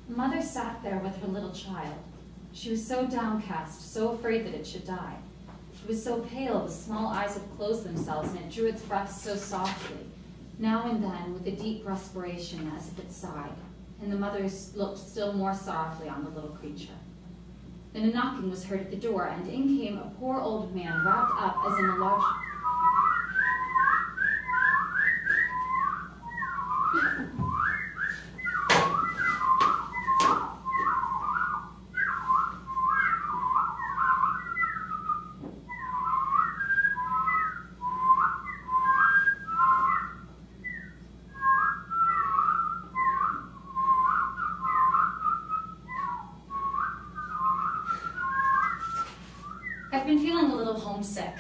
Mother sat there with her little child. She was so downcast, so afraid that it should die. It was so pale, the small eyes had closed themselves, and it drew its breath so softly, now and then with a deep respiration as if it sighed, and the mother looked still more sorrowfully on the little creature. Then a knocking was heard at the door, and in came a poor old man, wrapped up as in a large... I've been feeling a little homesick.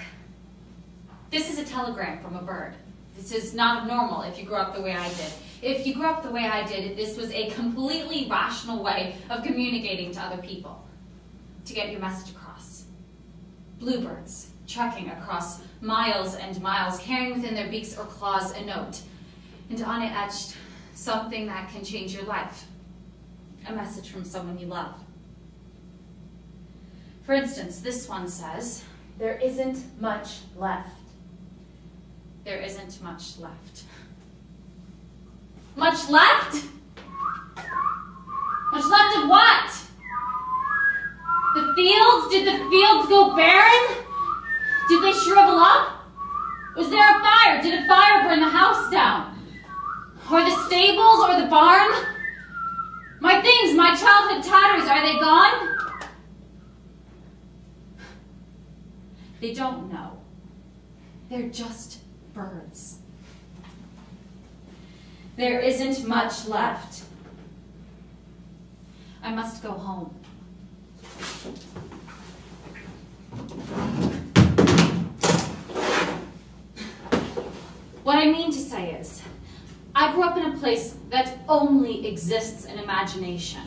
This is a telegram from a bird. This is not normal if you grew up the way I did. If you grew up the way I did, this was a completely rational way of communicating to other people, to get your message across. Bluebirds trekking across miles and miles, carrying within their beaks or claws a note, and on it etched something that can change your life, a message from someone you love. For instance, this one says, "There isn't much left." There isn't much left. Much left? Much left of what? The fields? Did the fields go barren? Did they shrivel up? Was there a fire? Did a fire burn the house down? Or the stables or the barn? My things, my childhood tatters, are they gone? They don't know. They're just birds. There isn't much left. I must go home. What I mean to say is, I grew up in a place that only exists in imagination.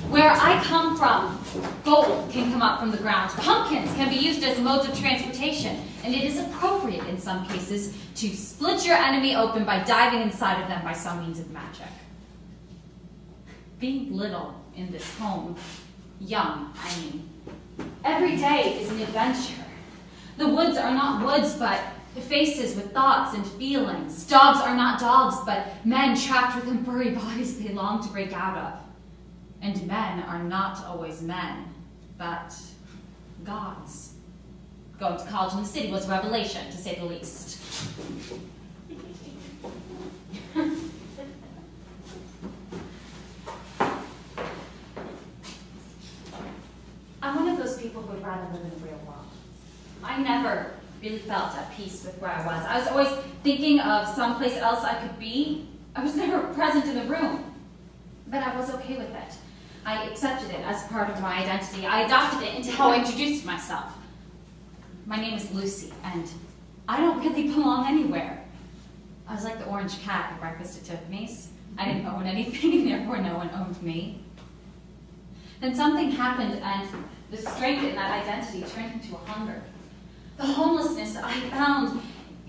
Where I come from, gold can come up from the ground. Pumpkins can be used as modes of transportation, and it is appropriate in some cases to split your enemy open by diving inside of them by some means of magic. Being little in this home, young, I mean, every day is an adventure. The woods are not woods, but faces with thoughts and feelings. Dogs are not dogs, but men trapped within furry bodies they long to break out of. And men are not always men, but gods. Going to college in the city was a revelation, to say the least. I'm one of those people who would rather live in the real world. I never really felt at peace with where I was. I was always thinking of someplace else I could be. I was never present in the room, but I was okay with it. I accepted it as part of my identity. I adopted it into how I introduced myself. My name is Lucy, and I don't really belong anywhere. I was like the orange cat at breakfast at Tiffany's. I didn't own anything, and therefore no one owned me. Then something happened, and the strength in that identity turned into a hunger. The homelessness I found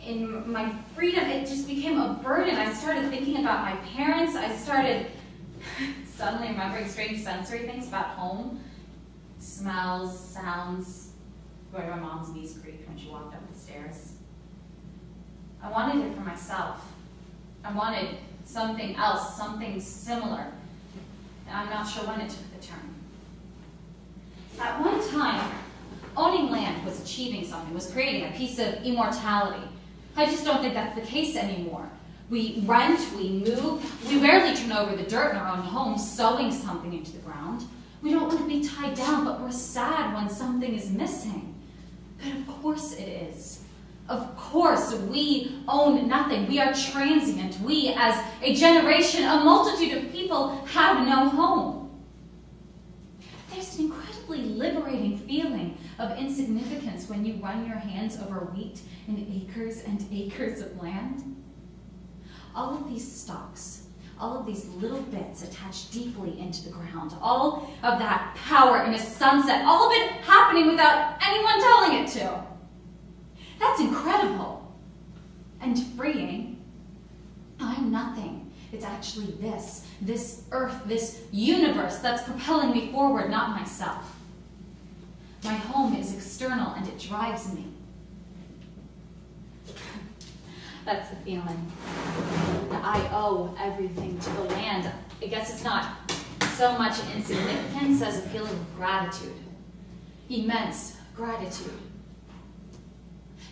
in my freedom, it just became a burden. I started thinking about my parents. I started suddenly remembering strange sensory things about home. Smells, sounds, where my mom's knees creaked when she walked up the stairs. I wanted it for myself. I wanted something else, something similar. And I'm not sure when it took the turn. At one time, owning land was achieving something, was creating a piece of immortality. I just don't think that's the case anymore. We rent, we move, we rarely turn over the dirt in our own homes, sowing something into the ground. We don't want to be tied down, but we're sad when something is missing. But of course it is. Of course we own nothing. We are transient. We, as a generation, a multitude of people, have no home. There's an incredibly liberating feeling of insignificance when you run your hands over wheat and acres of land. All of these stalks, all of these little bits attached deeply into the ground, all of that power in a sunset, all of it happening without anyone telling it to. That's incredible and freeing. I'm nothing, It's actually this earth, this universe that's propelling me forward, not myself. My home is external and it drives me. That's the feeling. I owe everything to the land. I guess it's not so much insignificance as a feeling of gratitude. Immense gratitude.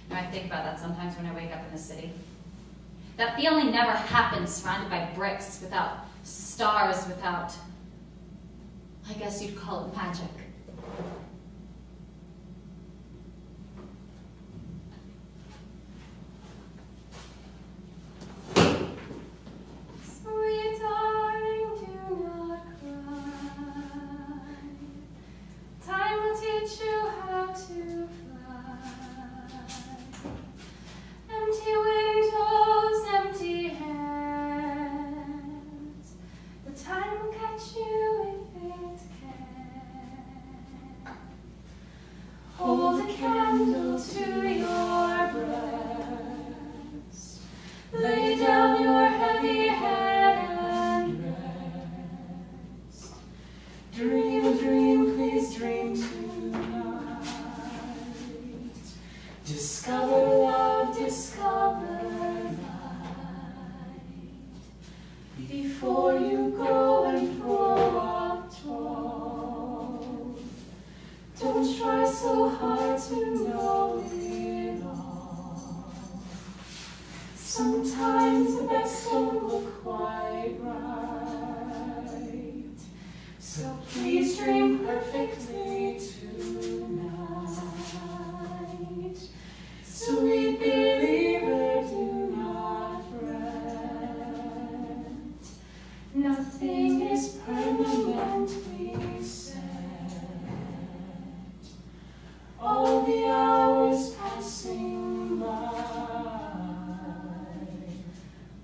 You know, I think about that sometimes when I wake up in the city. That feeling never happens surrounded by bricks, without stars, without, I guess you'd call it magic. Sweet darling, do not cry. Time will teach you how to fly. Empty windows, empty hands. The time will catch you if it can. Hold a candle to your breast. Lay down your heavy head and rest. Dream a dream, please dream tonight. Discover love, discover light. Before you go and grow up tall, don't try so hard to know it all. Sometimes the best don't look quite right, so please dream perfectly tonight. Sweet believer, do not fret. Nothing is permanently set. All the hours passing by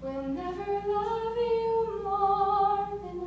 will never love you more than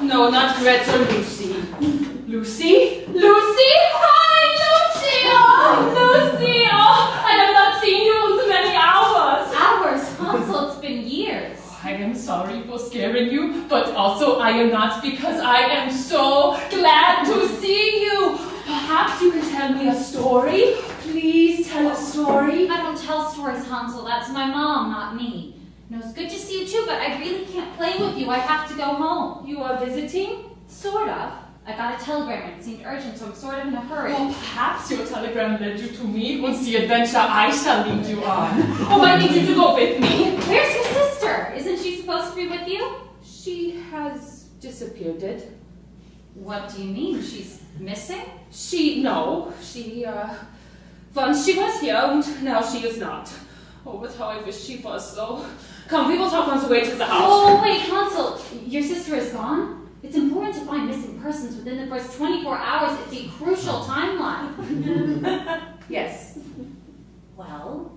No, not Gretel, Lucy. Lucy? Lucy? Hi, Lucy! Oh, Lucy! Oh, I have not seen you in many hours. Hours? Hansel, it's been years. I am sorry for scaring you, but also I am not, because I am so glad to see you. Perhaps you can tell me a story? Please tell a story. I don't tell stories, Hansel. That's my mom, not me. No, it's good to see you too, but I really can't play with you. I have to go home. You are visiting? Sort of. I got a telegram and it seemed urgent, so I'm sort of in a hurry. Well, perhaps your telegram led you to me, and the adventure I shall lead you on. Oh, I need you to go with me. Where's your sister? Isn't she supposed to be with you? She has disappeared. What do you mean? She's missing? Once she was here, and now she is not. Oh, but how I wish she was, though. Come, we will talk on the way to the house. Oh, wait, Hansel, your sister is gone? It's important to find missing persons within the first 24 hours. It's a crucial timeline. Yes. Well,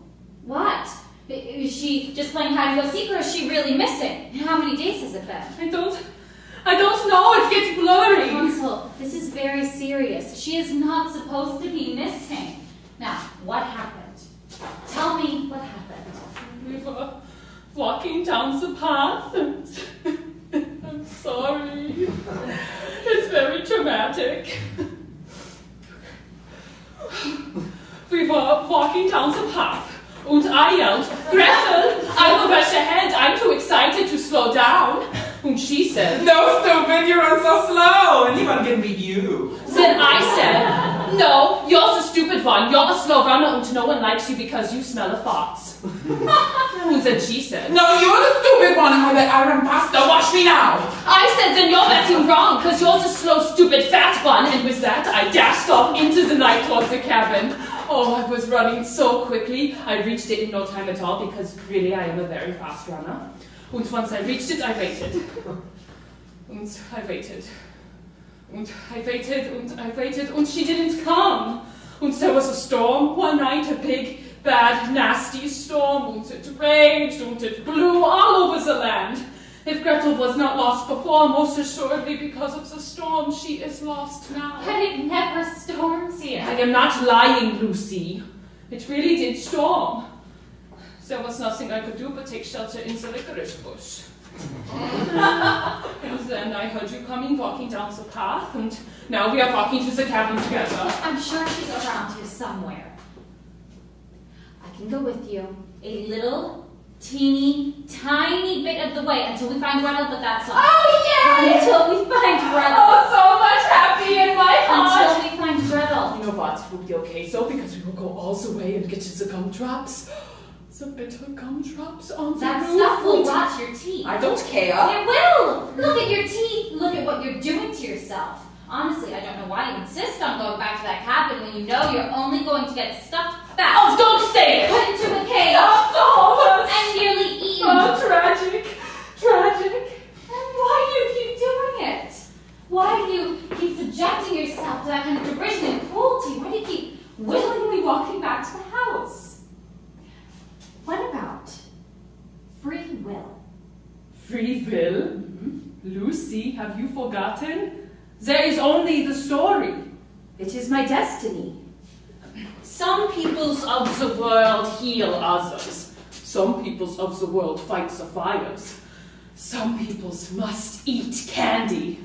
what? Is she just playing hide and go seek, or is she really missing? How many days has it been? I don't know. It gets blurry. Hansel, this is very serious. She is not supposed to be missing. Now, what happened? Tell me what happened. We were walking down the path and I'm sorry. It's very traumatic. We were walking down the path and I yelled, Gretel, I will rush ahead. I'm too excited to slow down. And she said, No, stupid, you run so slow. Anyone can beat you. Then I said, no, you're the stupid one, you're a slow runner and no one likes you because you smell of farts. Who said she said? No, you're the stupid one with the Aaron pasta. Watch me now. I said then you're betting wrong because you're the slow, stupid, fat one. And with that, I dashed off into the night towards the cabin. Oh, I was running so quickly. I reached it in no time at all because really I am a very fast runner. And once I reached it, I waited. And I waited. And I waited, and I waited, and she didn't come. And there was a storm one night, a big, bad, nasty storm, and it raged, and it blew all over the land. If Gretel was not lost before, most assuredly because of the storm, she is lost now. But it never storms here. I am not lying, Lucy. It really did storm. There was nothing I could do but take shelter in the licorice bush. And then I heard you coming, walking down the path, and now we are walking to the cabin together. I'm sure she's around here somewhere. I can go with you a little, teeny, tiny bit of the way until we find Gretel, but that's all. Oh, yay! Until we find Gretel. Oh, so much happy in my heart! Until we find Gretel. You know what? It will be okay, so because we will go all the way and get to the gumdrops. The bitter gumdrops on the That roof. stuff will rot your teeth. I don't care. It will! Look at your teeth. Look at what you're doing to yourself. Honestly, I don't know why you insist on going back to that cabin when you know you're only going to get stuffed back. Oh, don't say it! Put into a cage. Stop! And nearly eaten. Oh, tragic. Tragic. And why do you keep doing it? Why do you keep subjecting yourself to that kind of derision and cruelty? Why do you keep willingly walking back to the house? What about free will? Free will? Lucy, have you forgotten? There is only the story. It is my destiny. Some peoples of the world heal others. Some peoples of the world fight the fires. Some peoples must eat candy.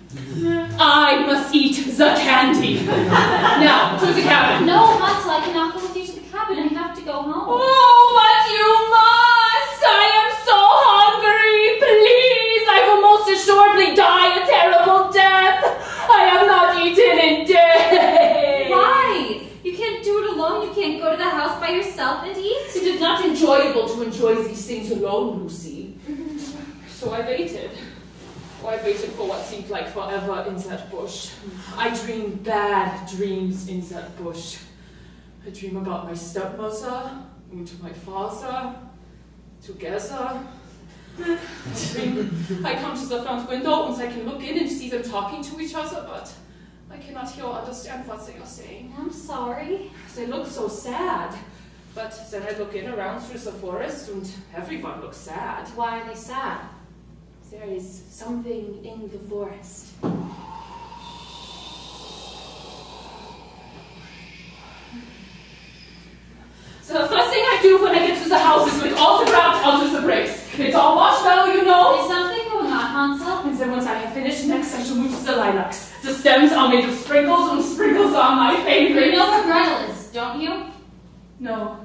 I must eat the candy. Now, to the cabin. No, Hansel, I cannot go with you to the cabin. I have to go home. Oh, but you must! I am so hungry! Please! I will most assuredly die a terrible death! I have not eaten in days! Why? You can't do it alone. You can't go to the house by yourself and eat. It is not enjoyable to enjoy these things alone, Lucy. So I waited. Oh, I waited for what seemed like forever in that bush. I dreamed bad dreams in that bush. I dream about my stepmother and my father together. I come to the front window and I can look in and see them talking to each other, but I cannot hear or understand what they are saying. I'm sorry. They look so sad. But then I look in around through the forest and everyone looks sad. Why are they sad? There is something in the forest. So the first thing I do when I get to the house is make all the ground out of the bricks. It's all marshmallow, you know. Is something going on, Hansel? And then once I have finished, next I shall move to the lilacs. The stems are made of sprinkles, and sprinkles are my favorite. You know where Gretel is, don't you? No,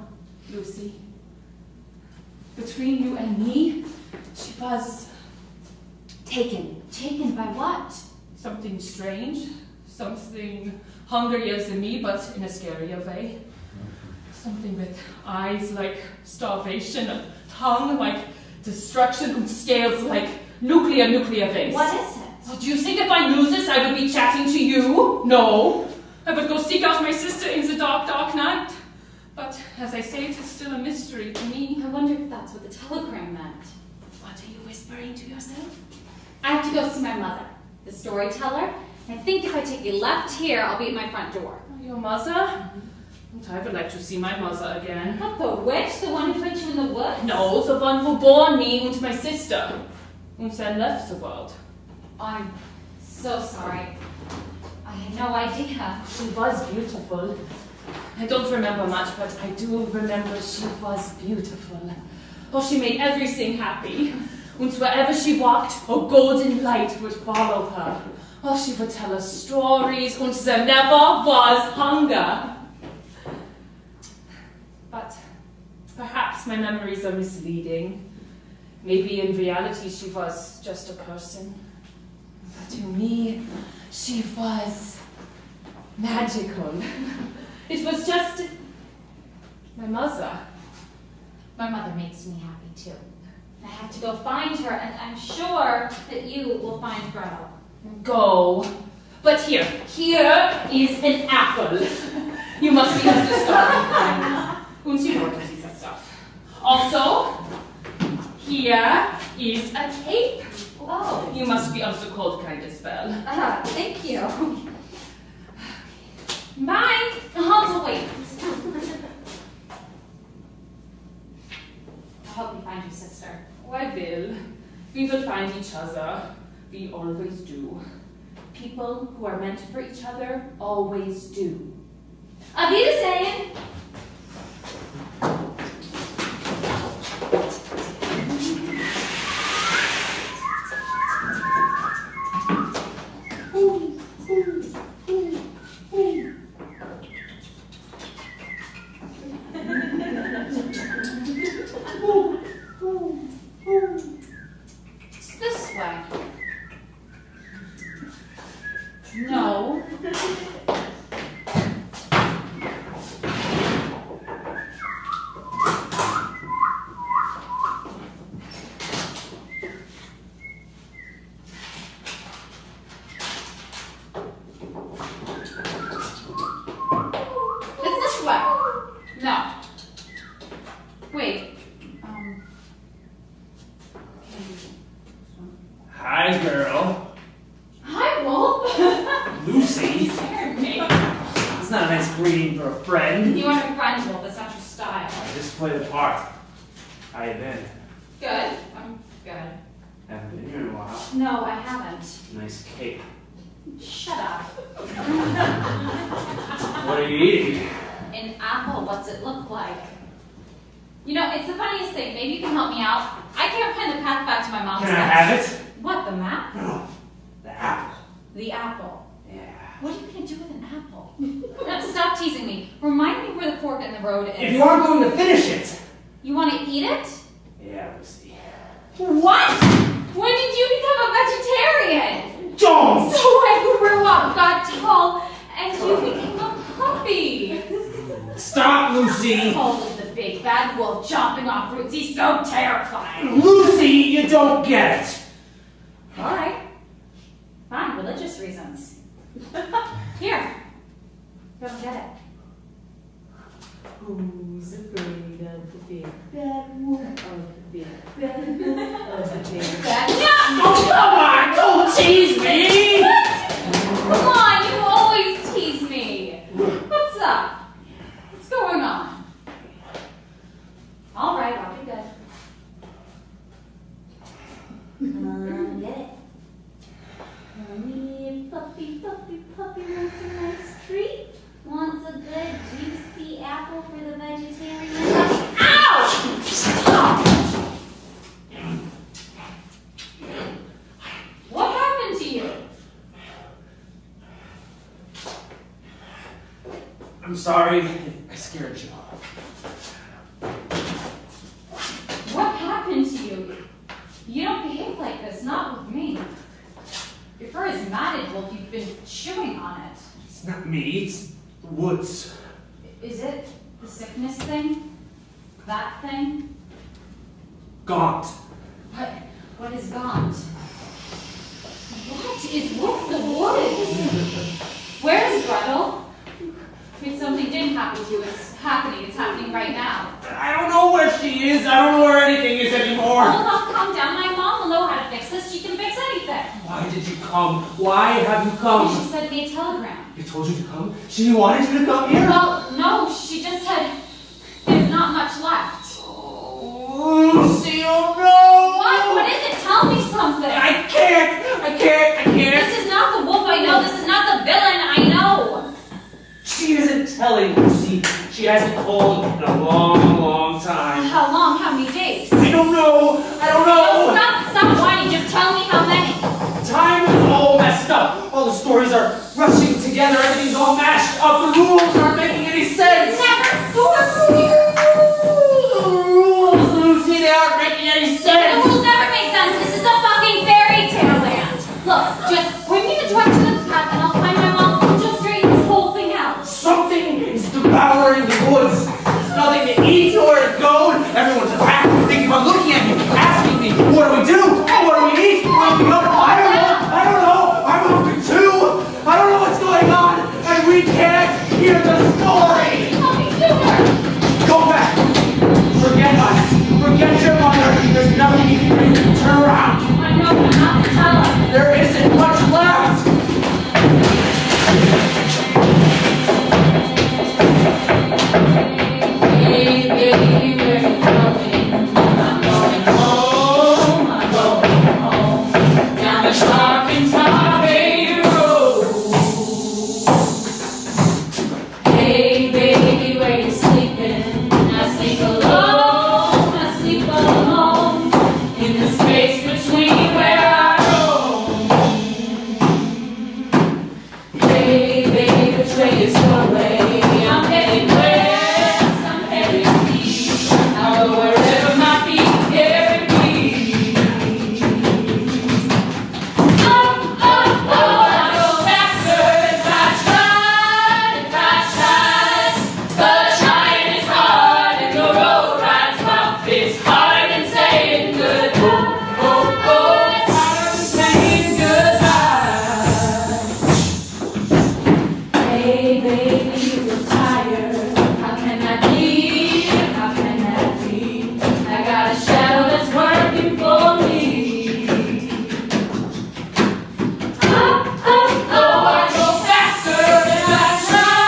Lucy. Between you and me, she was taken. Taken by what? Something strange, something hungrier than me, but in a scarier way. Something with eyes like starvation, a tongue like destruction, and scales like nuclear waste. What is it? Oh, do you think if I knew this, I would be chatting to you? No. I would go seek out my sister in the dark, dark night. But as I say, it is still a mystery to me. I wonder if that's what the telegram meant. What are you whispering to yourself? I have to go see my mother, the storyteller. I think if I take a left here, I'll be at my front door. Your mother? And I would like to see my mother again. Not the witch, the one who put you in the woods? No, the one who bore me and my sister, and then left the world. I'm so sorry. I had no idea. She was beautiful. I don't remember much, but I do remember she was beautiful. Oh, she made everything happy. And wherever she walked, a golden light would follow her. Oh, she would tell us stories, and there never was hunger. But perhaps my memories are misleading. Maybe in reality she was just a person. But to me, she was magical. It was just my mother. My mother makes me happy too. I have to go find her, and I'm sure that you will find Gretel. Go. But here is an apple. You must be a sister. Und sie works dieser stuff. Also, here is a cape. Oh. You must be of the cold kind as well. Thank you. Bye. Also, wait. I hope you find your sister. Oh, I will. We will find each other. We always do. People who are meant for each other always do. Auf Wiedersehen. It's this way. No. It's this way. No. Wait. Hi, girl. Hi, Wolf. Lucy. Scared me. It's not a nice greeting for a friend. You want to be friends, Wolf. That's not your style. I just play the part. How you been? Good. I'm good. Haven't been here in a while. No, I haven't. Nice cake. Shut up. What are you eating? An apple. What's it look like? You know, it's the funniest thing. Maybe you can help me out. I can't find the path back to my mom's Can I house. have it? What, the map? No. The apple. The apple. Yeah. What are you going to do with an apple? Now, stop teasing me. Remind me where the fork in the road is. If you aren't going to finish it. You want to eat it? Yeah, Lucy. What? When did you become a vegetarian? Don't! So I grew up, got tall, and you became a puppy. Stop, Lucy! Holy the big bad wolf chomping off roots. He's so terrifying. Lucy, you don't get it! All right. Fine, religious reasons. Here. Go get it. Who's afraid of the big bad wolf? Of the big bad wolf? Of the big bad Oh, come on! Don't tease me! Come on, you always tease me. What's up? What's going on? All right, I'll be good. Get it. Honey, puppy, puppy, puppy wants a nice treat. Wants a good juicy apple for the vegetarian. Ow! Stop! What happened to you? I'm sorry if I scared you. What happened to you? You don't behave like this, not with me. Your fur is matted, Wolf. You've been chewing on it. It's not me, it's the woods. Is it the sickness thing? That thing? Gaunt. What is gaunt? What is with the woods? Where is Gretel? If something didn't happen to you, it's happening. It's happening right now. I don't know where she is. I don't know where anything is anymore. Well, now calm down. My mom will know how to fix this. She can fix anything. Why did you come? Why have you come? She sent me a telegram. She told you to come? She wanted you to come here? Well, no, she just said there's not much left. Oh, Lucy, oh no! What is it? Tell me something. I can't! This is not the wolf I know. This is not the villain I know. She isn't telling, Lucy. She hasn't told in a long, long time. How long? How many days? I don't know. Stop whining. Just tell me how many. Time is all messed up. All the stories are rushing together. Everything's all mashed up. The rules aren't making any sense. Never sorts here. The rules, Lucy, they aren't making any The sense. rules never make sense. This is a fucking fairy tale land. Look, just point me the direction of the path and I'll find my mom. She'll straighten this whole thing out. Something is devouring the woods. There's nothing to eat, nowhere to go. Everyone's thinking about looking at me, asking me, what do we do? What do we eat? What do we go? I don't know. I'm hungry too. I don't know what's going on, and we can't hear the story. Go back. Forget us. Forget your mother. There's nothing you can do. Turn around. I know, but not to tell her. There isn't much left. Hey, baby, where you going? I'm going home. I'm going home. Down the sharp and tarry road. Hey, baby, where you sleeping? I sleep alone. I sleep alone. In the space between where I roam. Hey, baby, which way is your way? I'm heading west, I'm heading east. I'll go wherever my feet carry me. Oh, I go faster if I try. But trying is hard and the road rides rough. It's harder than saying goodbye. It's harder than saying goodbye. Hey, baby, you look tired. How can that be? How can that be? I got a shadow that's working for me. I go faster if I try.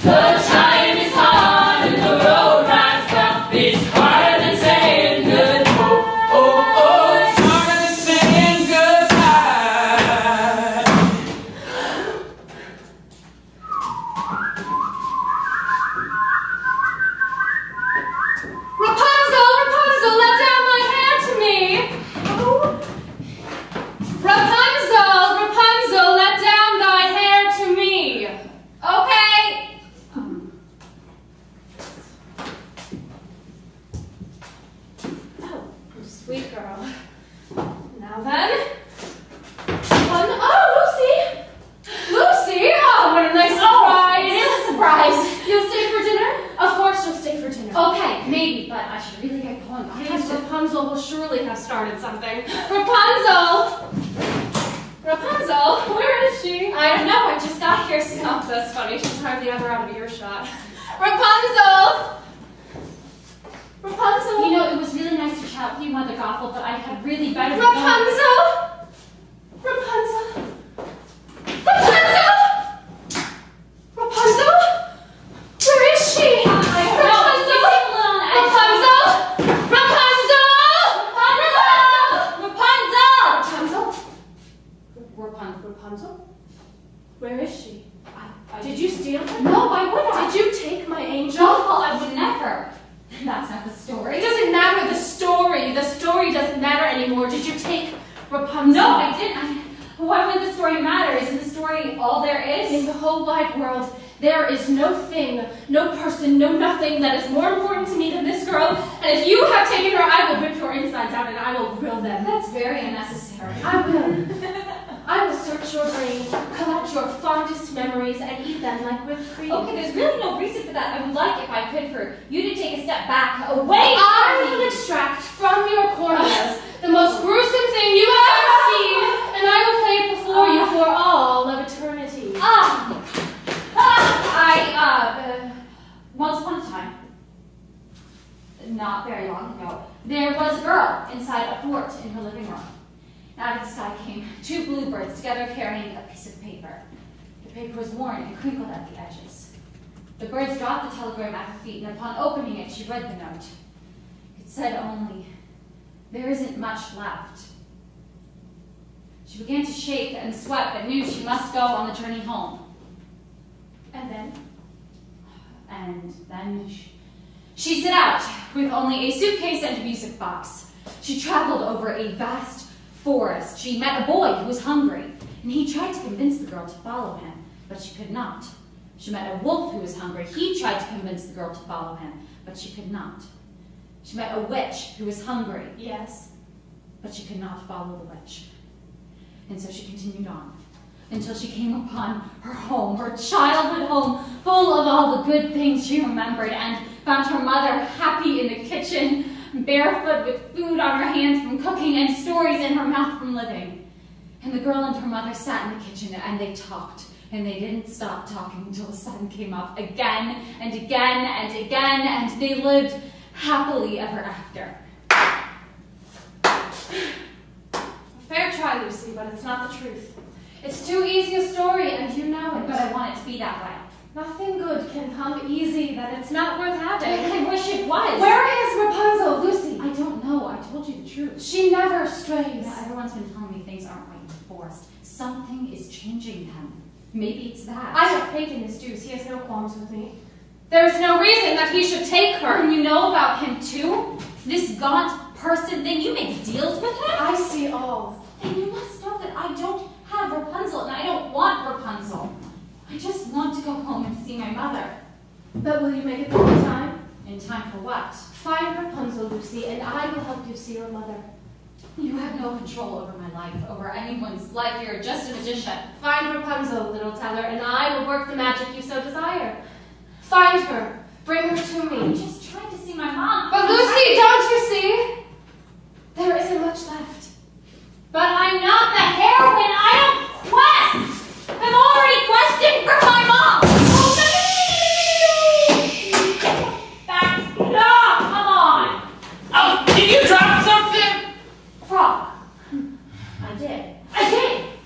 But trying is hard and the road rides rough. It's harder than saying goodbye. It's harder than saying goodbye. Rapunzel, Rapunzel, let down thy hair to me. Rapunzel, Rapunzel, let down thy hair to me. Okay. Oh, sweet girl. Now then. Oh, Lucy. Lucy, oh, what a nice surprise. It is a surprise. You'll stay for dinner? Of course you'll stay for dinner. Okay, maybe, but I should really get going. Yes, Rapunzel will surely have started something. Rapunzel! Rapunzel, where is she? I don't know, I just got here, so. Oh, that's funny. She's hardly ever out of earshot. Rapunzel! Rapunzel! You know, it was really nice to chat with you, Mother Gothel, but I had really better be Rapunzel! Rapunzel! Rapunzel! Rapunzel? Where is she? I don't know. Rapunzel! You seem a little on edge. Rapunzel! Rapunzel! Rapunzel! Rapunzel? Where is she? I Did you steal her? No, why would I? Did you take my angel? Gothel, I would never. That's not the story. It doesn't matter the story. The story doesn't matter anymore. Did you take Rapunzel? No, I didn't. Why would the story matter? Isn't the story all there is? In the whole wide world, there is no thing, no person, no nothing that is more important to me than this girl. And if you have taken her, I will rip your insides out and I will grill them. That's very unnecessary. I will. I will search your brain, collect your fondest memories, and eat them like whipped cream. Okay, there's really no reason for that. I would like, if I could, for you to take a step back, away I from will me. extract from your corneas the most gruesome thing you have ever seen, and I will play it before you for all of eternity. Once upon a time, not very long ago, there was a girl inside a fort in her living room. Out of the sky came two bluebirds together carrying a piece of paper. The paper was worn and crinkled at the edges. The birds dropped the telegram at her feet, and upon opening it, she read the note. It said only, "There isn't much left." She began to shake and sweat, but knew she must go on the journey home. And then? And then she set out with only a suitcase and a music box. She traveled over a vast forest. She met a boy who was hungry, and he tried to convince the girl to follow him, but she could not. She met a wolf who was hungry. He tried to convince the girl to follow him, but she could not. She met a witch who was hungry, Yes. but she could not follow the witch. And so she continued on. until she came upon her home, her childhood home, full of all the good things she remembered, and found her mother happy in the kitchen, barefoot with food on her hands from cooking and stories in her mouth from living. And the girl and her mother sat in the kitchen and they talked, and they didn't stop talking until the sun came up again and again and again, and they lived happily ever after. Fair try, Lucy, but it's not the truth. It's too easy a story, and you know it. But I want it to be that way. Nothing good can come easy, that it's not worth having. I wish it was. Where is Rapunzel, Lucy? I don't know. I told you the truth. She never strays. Yeah, everyone's been telling me things aren't right in the forest. Something is changing them. Maybe it's that. I have faith in his Jews. He has no qualms with me. There is no reason that he should take her. And you know about him too? This gaunt person thing, you make deals with him? I see all. Then you must know that I don't have Rapunzel, and I don't want Rapunzel. I just want to go home and see my mother. But will you make it there in time? In time for what? Find Rapunzel, Lucy, and I will help you see your mother. You have no control over my life, over anyone's life. You're just a magician. Find Rapunzel, little Teller, and I will work the magic you so desire. Find her. Bring her to me. I'm just trying to see my mom. But Lucy, don't you see? There isn't much left. But I'm not the heroine. I don't quest. I'm already questing for my mom. Back it up. Come on. Oh, did you drop something? Frog. I did.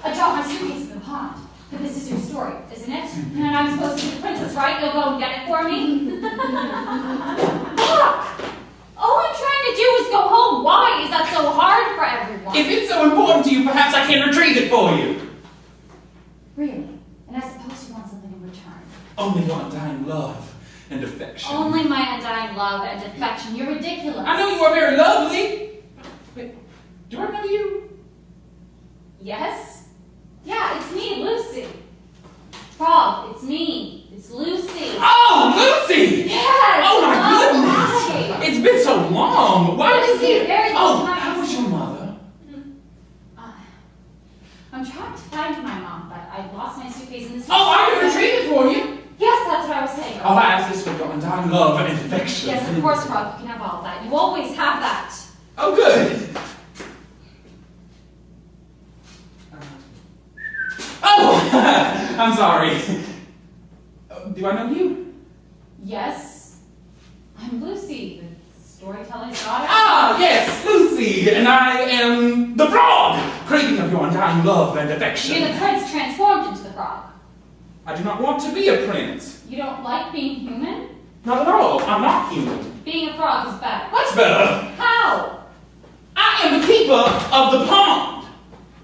I dropped my suitcase in the pond. But this is your story, isn't it? And I'm supposed to be the princess, right? You'll go and get it for me? Look! All I'm trying to do is go home. Why is that so hard for everyone? If it's so important to you, perhaps I can retrieve it for you. Really? And I suppose you want something in return. Only your undying love and affection. Only my undying love and affection. You're ridiculous. I know you are very lovely. Wait, do I know you? Yes? Yeah, it's me, Lucy. Frog, it's me. It's Lucy. Oh, Lucy! Yes! Oh my Hi. goodness! It's been so long. Why It is has been it? very Oh, long time. how was your mother? I'm trying to find my mom, but I lost my suitcase in this. Oh, I can retrieve it for you. Yes, that's what I was saying. All I ask is for your undying love and affection. Yes, of course, Frog. You can have all of that. You always have that. Oh, good. Oh, I'm sorry. Do I know you? Yes, I'm Lucy, the storyteller's daughter. Ah, yes, Lucy, and I am the frog, craving of your undying love and affection. You're the prince transformed into the frog. I do not want to be a prince. You don't like being human? Not at all. I'm not human. Being a frog is better. Much better. How? I am the keeper of the pond.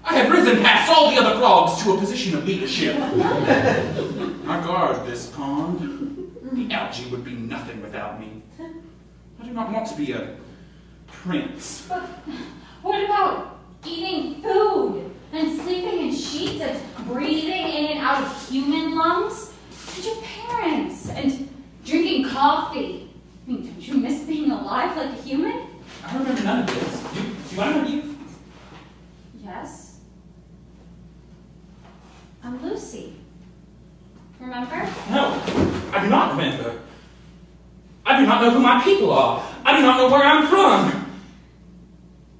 I have risen past all the other frogs to a position of leadership. I guard this pond. The algae would be nothing without me. I do not want to be a prince. But what about eating food and sleeping in sheets and breathing in and out of human lungs? And your parents and drinking coffee. I mean, don't you miss being alive like a human? I remember none of this. Do I know you? Yes. I'm Lucy. Remember? No, I do not remember. I do not know who my people are. I do not know where I'm from.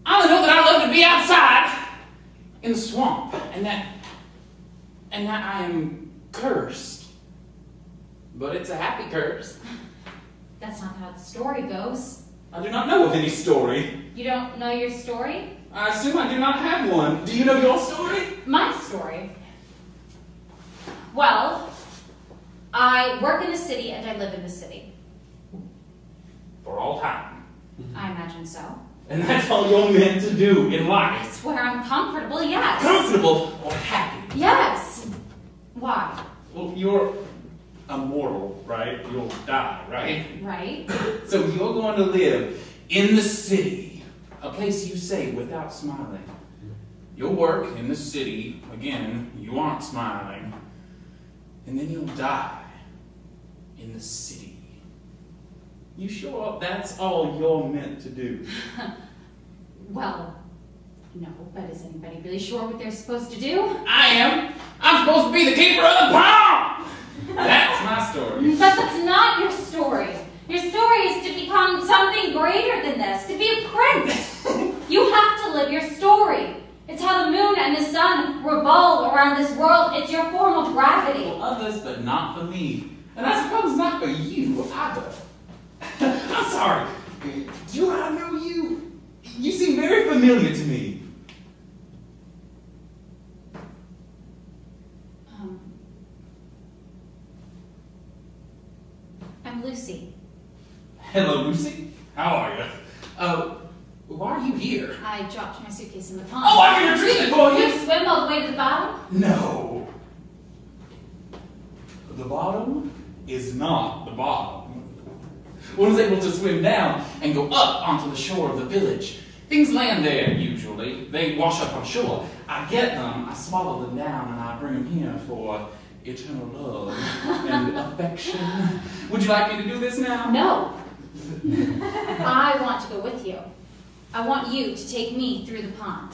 I only know that I love to be outside in the swamp, and that I am cursed. But it's a happy curse. That's not how the story goes. I do not know of any story. You don't know your story? I assume I do not have one. Do you know your story? My story? Well, I work in the city and I live in the city. For all time. I imagine so. And that's all you're meant to do in life. It's where I'm comfortable, yes. Comfortable or happy. Yes. Why? Well, you're immortal, right? You'll die, right? Right? So you're going to live in the city, a place you say without smiling. You'll work in the city, again, you aren't smiling, and then you'll die in the city. You sure that's all you're meant to do? Well, No, but is anybody really sure what they're supposed to do? I am. I'm supposed to be the keeper of the pond. That's my story. But that's not your story. Your story is to become something greater than this, to be a prince. You have to live your story. It's how the moon and the sun revolve around this world. It's your form of gravity. For others, but not for me. And I suppose not for you either. I'm sorry. Do I know you? You seem very familiar to me. I'm Lucy. Hello, Lucy. How are you? Why are you here? I dropped my suitcase in the pond. Oh, I can retrieve it for You you! swim all the way to the bottom? No. The bottom is not the bottom. One is able to swim down and go up onto the shore of the village. Things land there, usually. They wash up on shore. I get them, I swallow them down, and I bring them here for eternal love and affection. Would you like me to do this now? No. I want to go with you. I want you to take me through the pond.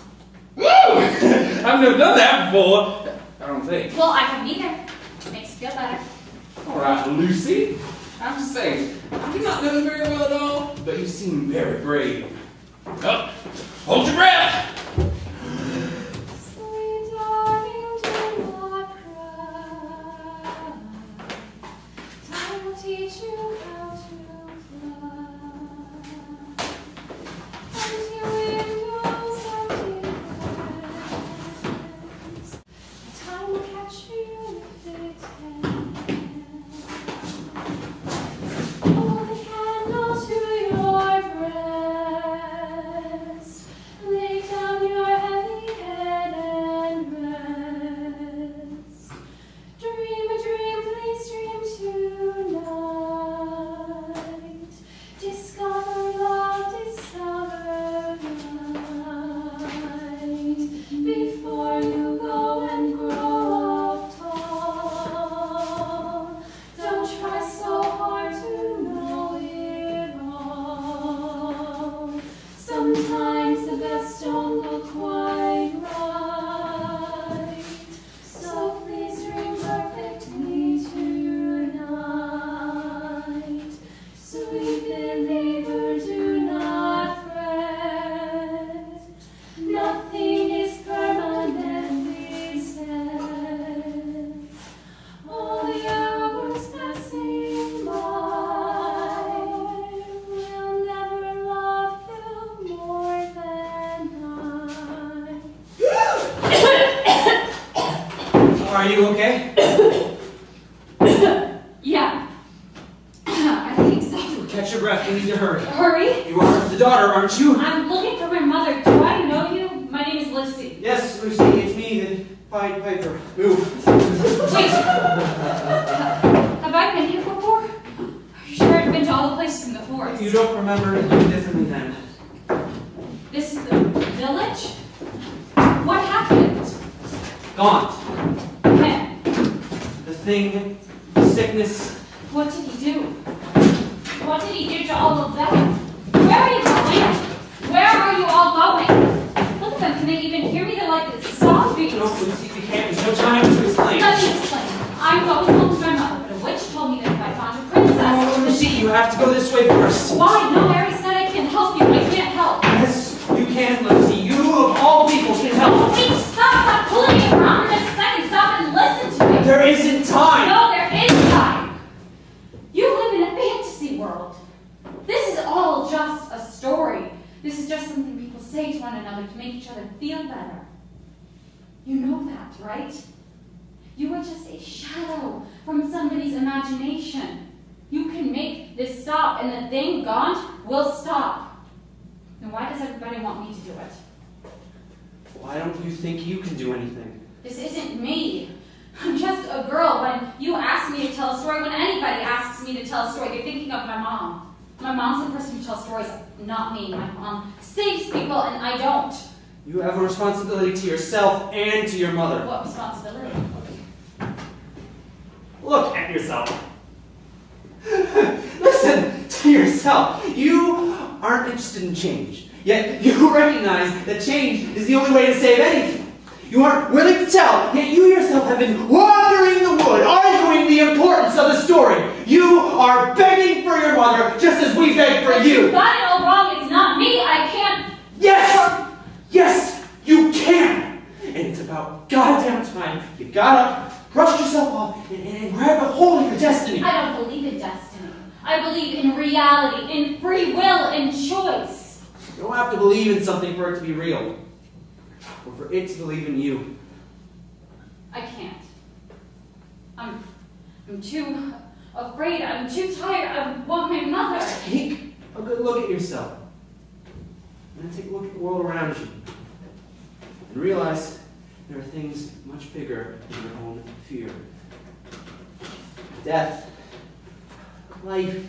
Woo! I've never done that before. I don't think. Well, I haven't either. Makes you feel better. All right, Lucy. I'm just saying, you're not doing very well at all, but you seem very brave. Oh, hold your breath. Sweet darling, do not cry. Time will teach you how to fly. Empty windows, empty windows. Time will catch you with its hand. Hold the candle to your breast. Lay down your heavy head and rest. Dream a dream, please dream tonight. Discover love, discover light. Before you go and grow up tall, don't try so hard to know it all. Sometimes the best don't look quite right. So please dream perfectly tonight. Sweet believer, do not fret. Nothing is permanently set. All the hours passing by will never love you more than I. Are you okay? Yeah. I think so. Catch your breath. We need to hurry. Hurry. You are the daughter, aren't you? I'm looking for my mother. Do I know you? My name is Lucy. Yes, Lucy. It's me, the Pied Piper. Move. Wait. Have I been here before? Are you sure I've been to all the places in the forest? You don't remember anything differently then. This is the village? What happened? Gaunt. When? The thing, the sickness. What did he do? What did he do to all of them? Where are you going? Where are you all going? Look at them. Can they even hear me? They're like zombies. No, Lucy, we can't. There's no time to explain. Let me explain. I'm going home to my mother, but a witch told me that if I found a princess. Oh, Lucy, you have to go this way first. Why? No, I already said I can help you. I can't help. Yes, you can, Lucy. You, of all people, can help. Wait, stop pulling me around for just a second. Stop and listen to me. There isn't time. No, there is time. You live in a fantasy world. This is all just a story. This is just something people say to one another to make each other feel better. You know that, right? You are just a shadow from somebody's imagination. You can make this stop, and the thing, Gaunt, will stop. Then why does everybody want me to do it? Why don't you think you can do anything? This isn't me. I'm just a girl. When you ask me to tell a story, when anybody asks me to tell a story, they're thinking of my mom. My mom's the person who tells stories, not me. My mom saves people, and I don't. You have a responsibility to yourself and to your mother. What responsibility? Look at yourself. Listen to yourself. You aren't interested in change. Yet you recognize that change is the only way to save anything. You aren't willing to tell, yet you yourself have been wandering the wood, arguing the importance of the story. You are begging for your mother, just as we beg for you. You got it all wrong. It's not me. I can't. Yes! Yes, you can! And it's about goddamn time you got up, brushed yourself off, and grabbed a hold of your destiny. I don't believe in destiny. I believe in reality, in free will, in choice. You don't have to believe in something for it to be real, or for it to believe in you. I can't. I'm too afraid. I'm too tired. I want my mother. Take a good look at yourself. And then take a look at the world around you. And realize there are things much bigger than your own fear. Death, life,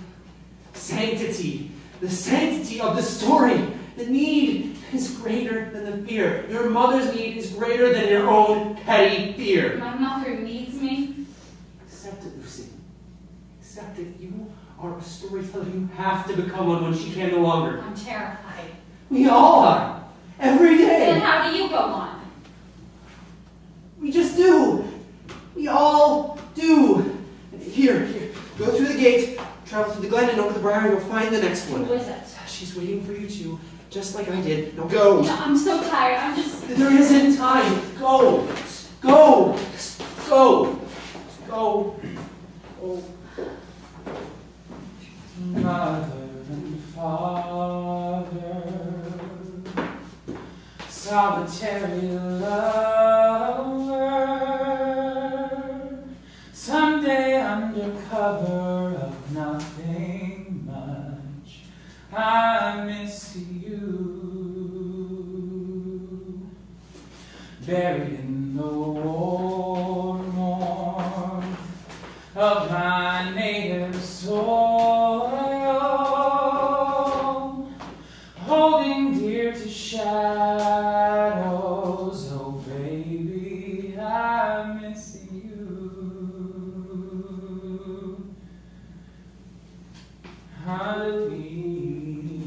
sanctity, the sanctity of the story. The need is greater than the fear. Your mother's need is greater than your own petty fear. My mother needs me. Accept it, Lucy. Accept it. You are a storyteller. You have to become one when she can no longer. I'm terrified. We all are. Every day. Then how do you go on? We just do. We all do. Here. Go through the gate, travel through the glen and over the briar, and you'll find the next one. Who is it? She's waiting for you too, just like I did. Now go. No, I'm so tired. I'm just... There isn't time. Go. Just go. Just go. Just go. Go. Mother and father, solitary lover, someday under cover of nothing much, I miss you. Buried in the warm warmth of my native soil, holding dear to shadows, oh baby, I miss you. Honey,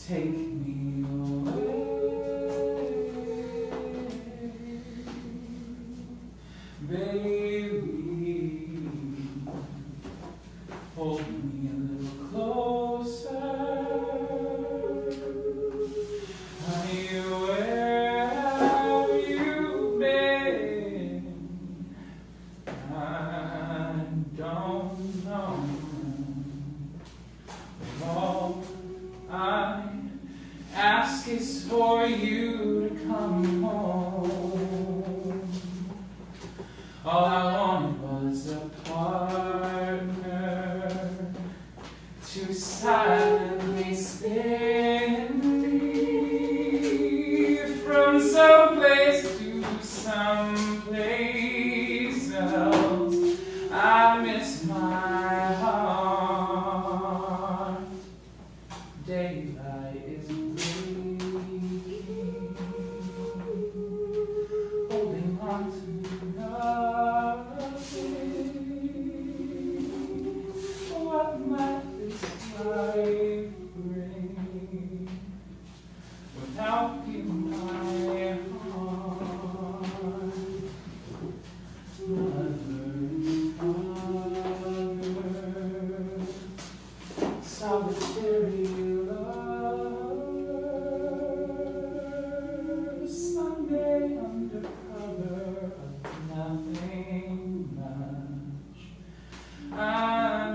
take me away, baby, hold me a little closer. Honey, where have you been? I don't know. All I ask is for you to come home. All I wanted was a partner to silently spin me from some place to someplace else. I miss my heart. Daylight is breaking, holding on to nothing. What might this life bring without you, my heart? Mother and father, solitary lovers, someday under cover of nothing much, I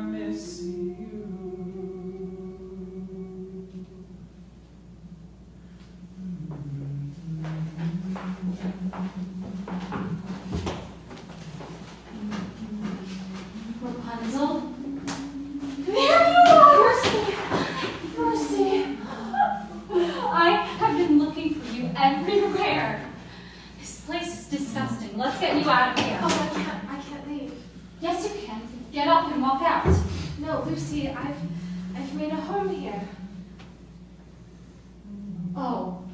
miss you. Rapunzel? There you are! Mercy! I have been looking for you everywhere. This place is disgusting. Let's get you out of here. Oh, I can't leave. Yes, you can. Get up and walk out. No, Lucy, I've made a home here. Oh.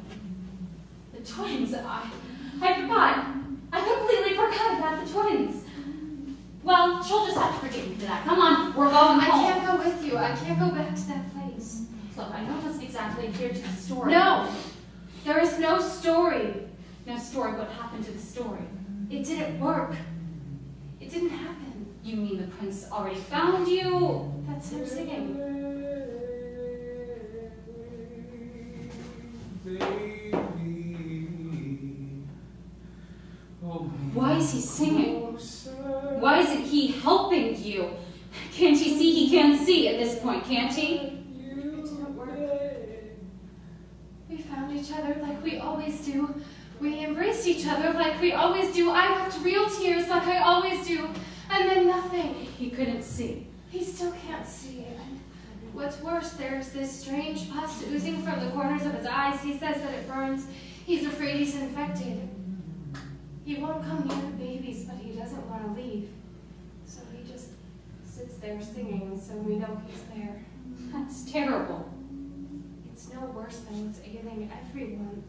The twins. I forgot. I completely forgot about the twins. Well, she'll just have to forgive me for that. Come on, we're going home. I can't go with you. I can't go back to that place. Look, I know it doesn't exactly adhere to the story. No! There is no story. No story. What happened to the story? It didn't work. It didn't happen. You mean the prince already found you? That's him singing. Why is he singing? Why isn't he helping you? Can't he see he can't see at this point, can't he? It didn't work. We found each other like we always do. We embraced each other like we always do. I wept real tears like I always do. And then nothing. He couldn't see. He still can't see. And what's worse, there's this strange pus oozing from the corners of his eyes. He says that it burns. He's afraid he's infected. He won't come near the babies, but he doesn't want to leave. So he just sits there singing so we know he's there. That's terrible. It's no worse than what's ailing everyone.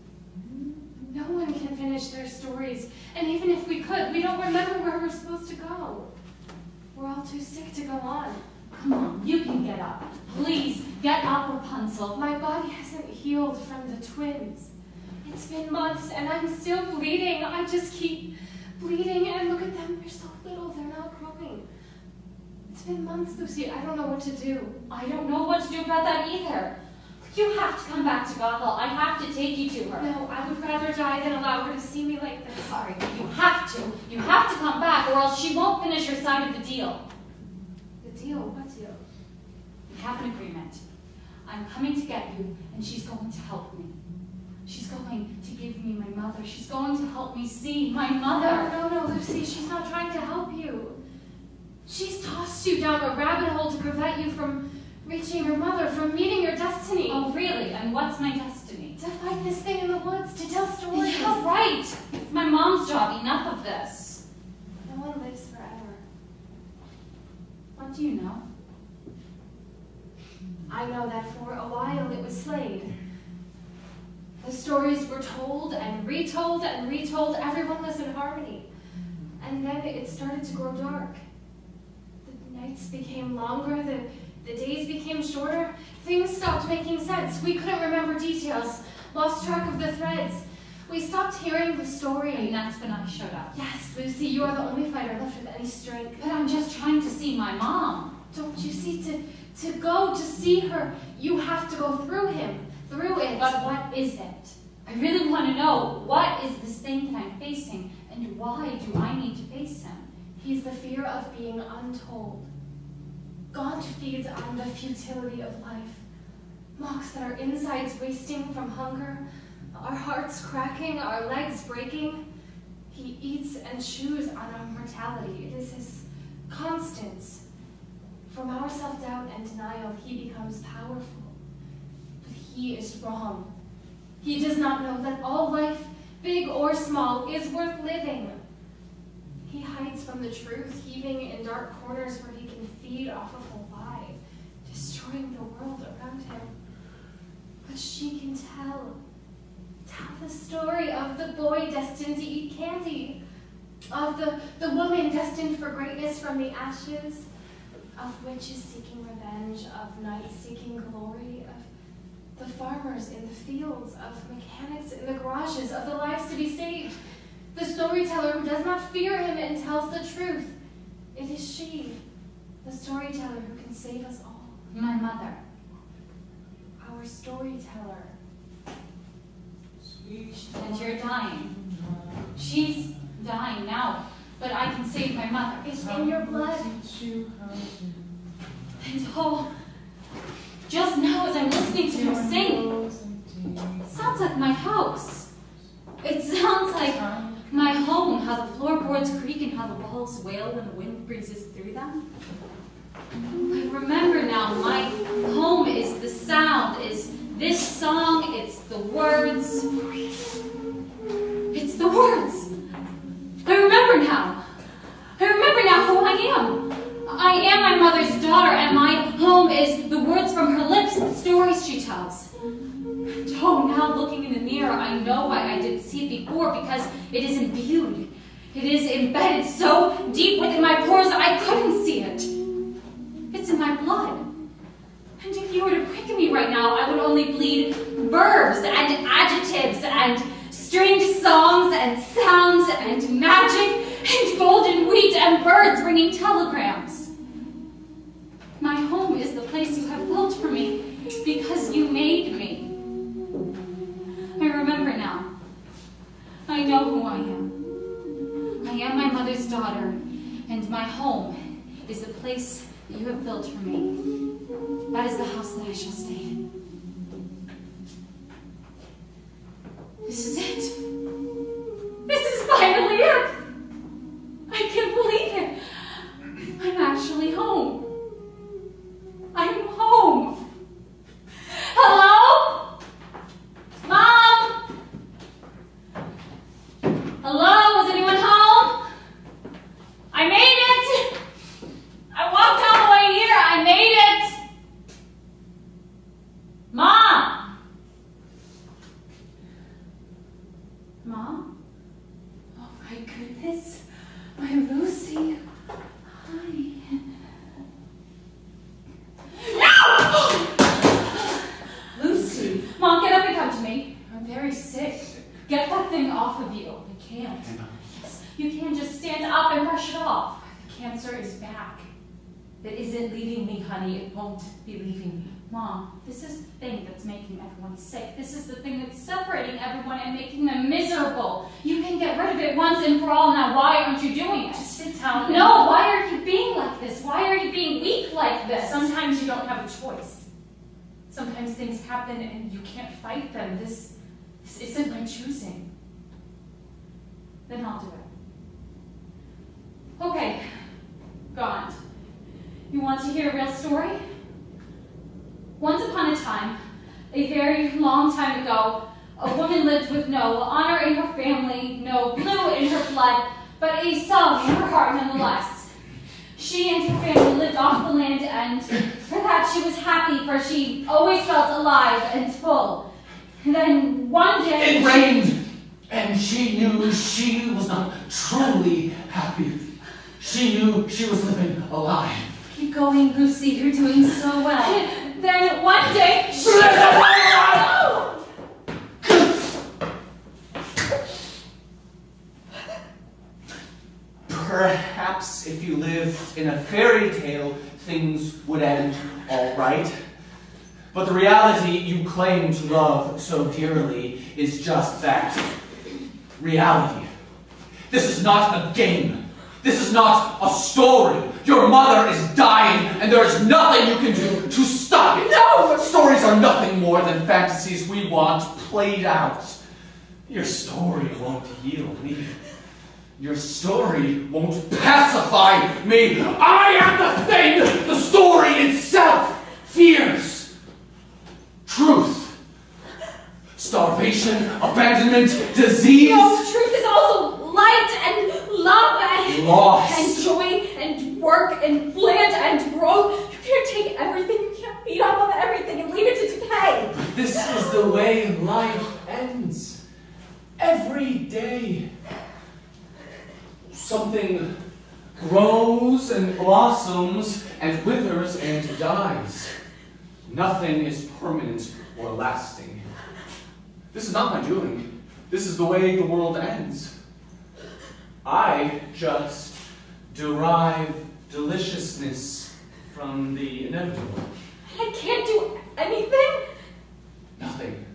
No one can finish their stories, and even if we could, we don't remember where we're supposed to go. We're all too sick to go on. Come on, you can get up. Please, get up, Rapunzel. My body hasn't healed from the twins. It's been months, and I'm still bleeding. I just keep bleeding, and look at them. They're so little. They're not growing. It's been months, Lucy. I don't know what to do. I don't know what to do about that either. You have to come back to Gothel. I have to take you to her. No, I would rather die than allow her to see me like this. Sorry, you have to. You have to come back, or else she won't finish her side of the deal. The deal? What deal? We have an agreement. I'm coming to get you, and she's going to help me. She's going to give me my mother. She's going to help me see my mother. No, Lucy. She's not trying to help you. She's tossed you down a rabbit hole to prevent you from reaching your mother, from meeting your destiny. Oh, really? And what's my destiny? To fight this thing in the woods, to tell stories. You're right. It's my mom's job. Enough of this. No one lives forever. What do you know? I know that for a while it was Slade. The stories were told and retold and retold. Everyone was in harmony. And then it started to grow dark. The nights became longer, the days became shorter. Things stopped making sense. We couldn't remember details, lost track of the threads. We stopped hearing the story. And that's when I showed up. Yes, Lucy, you are the only fighter left with any strength. But I'm just trying to see my mom. Don't you see, to go to see her, you have to go through him, through it. But what is it? I really want to know, what is this thing that I'm facing, and why do I need to face him? He's the fear of being untold. God feeds on the futility of life, mocks at our insides wasting from hunger, our hearts cracking, our legs breaking. He eats and chews on our mortality. It is his constants. From our self-doubt and denial, he becomes powerful. But he is wrong. He does not know that all life, big or small, is worth living. He hides from the truth, heaving in dark corners where he can feed off of a lie, destroying the world around him. But she can tell the story of the boy destined to eat candy, of the woman destined for greatness from the ashes, of witches seeking revenge, of knights seeking glory, of the farmers in the fields, of mechanics in the garages, of the lives to be saved. The storyteller who does not fear him and tells the truth. It is she, the storyteller who can save us all. My mother. Our storyteller. And you're dying. She's dying now, but I can save my mother. It's in your blood. And oh, just now as I'm listening to her sing, it sounds like my house. It sounds like my home, how the floorboards creak and how the walls wail when the wind breezes through them. I remember now, my home is the sound, is this song, it's the words. It's the words. I remember now. I remember now who I am. I am my mother's daughter, and my home is the words from her lips, the stories she tells. And oh, now looking in the mirror, I know why I didn't see it before, because it is imbued. It is embedded so deep within my pores that I couldn't see it. It's in my blood. And if you were to prick me right now, now, I would only bleed verbs and adjectives and stringed songs and sounds and magic and golden wheat and birds bringing telegrams. My home is the place you have built for me because you made me. I remember now. I know who I am. I am my mother's daughter, and my home is the place that you have built for me. That is the house that I shall stay in. This is it. This is finally it. I can't believe it. I'm actually home. I'm home. Hello? Mom? Hello? Is anyone home? I made it. I walked all the way here. I made it. Mom? Mom? Oh my goodness. My Lucy. Hi. Lucy. Mom, get up and come to me. I'm very sick. Get that thing off of you. I can't. Yes, you can't just stand up and brush it off. The cancer is back. It isn't leaving me, honey. It won't be leaving me. Mom, this is the thing that's making everyone sick. This is the thing that's separating everyone and making them miserable. You can get rid of it once and for all. Now, why aren't you doing it? Just sit down. No, why are you being like this? Why are you being weak like this? Sometimes you don't have a choice. Sometimes things happen and you can't fight them. This isn't my choosing. Then I'll do it. Okay, Gaunt. You want to hear a real story? Once upon a time, a very long time ago, a woman lived with no honor in her family, no blue in her blood, but a song in her heart nonetheless. She and her family lived off the land, and for that she was happy, for she always felt alive and full. And then one day... It rained, and she knew she was not truly happy. She knew she was living a lie. Keep going, Lucy. You're doing so well. Then one day she... Perhaps if you lived in a fairy tale, things would end all right. But the reality you claim to love so dearly is just that. Reality. This is not a game. This is not a story. Your mother is dying, and there is nothing you can do to stop it. No! Stories are nothing more than fantasies we want played out. Your story won't heal me. Your story won't pacify me. I am the thing the story itself fears. Truth. Starvation, abandonment, disease. No, truth is also light and love and loss and joy and work and land and growth. You can't take everything. You can't feed off of everything and leave it to decay. But this is the way life ends. Every day. Something grows and blossoms and withers and dies. Nothing is permanent or lasting. This is not my doing. This is the way the world ends. I just derive deliciousness from the inevitable. I can't do anything? Nothing.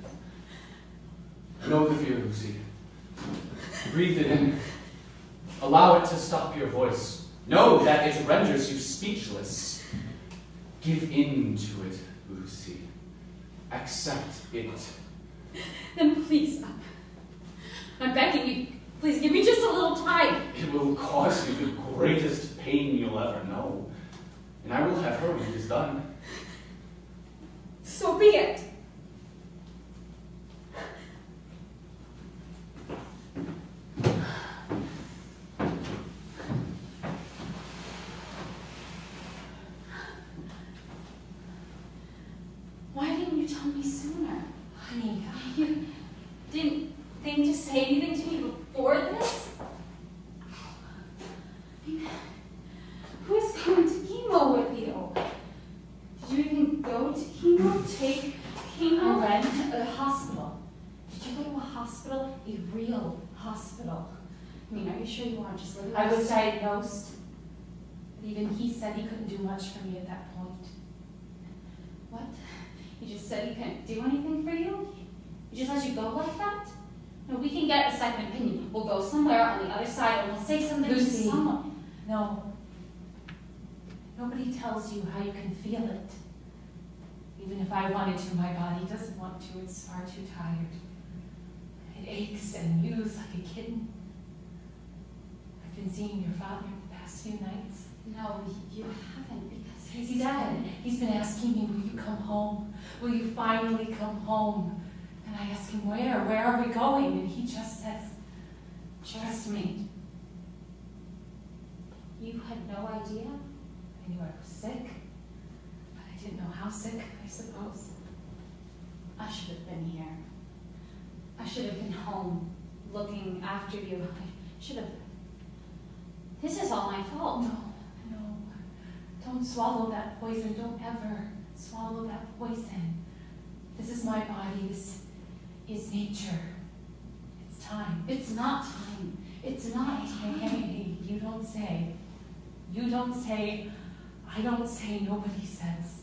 Know the fear, Lucy. Breathe it in. Allow it to stop your voice. Know that it renders you speechless. Give in to it, Lucy. Accept it. Then please, I'm begging you, please give me just a little time. It will cause you the greatest pain you'll ever know. And I will have her when it is done. So be it. Why didn't you tell me sooner? Honey, You didn't think to say anything to me before this? I mean, who is coming to chemo with you? Did you even go to chemo? Take sure you weren't just living I with was us? diagnosed, but even he said he couldn't do much for me at that point. What? He just said he couldn't do anything for you? He just let you go like that? No, we can get a second opinion. We'll go somewhere on the other side and we'll say something Lucy. to someone. No. Nobody tells you how you can feel it. Even if I wanted to, my body doesn't want to. It's far too tired. It aches and mews like a kitten. I've been seeing your father the past few nights. No, you haven't because He's dead. He's been asking me, will you come home? Will you finally come home? And I ask him, where? Where are we going? And he just says, trust me. You had no idea? I knew I was sick, but I didn't know how sick, I suppose. I should have been here. I should have been home, looking after you. I should have... This is all my fault. No. Don't swallow that poison. Don't ever swallow that poison. This is my body. This is nature. It's time. It's not time. It's not time. Hey, you don't say. You don't say. I don't say. Nobody says.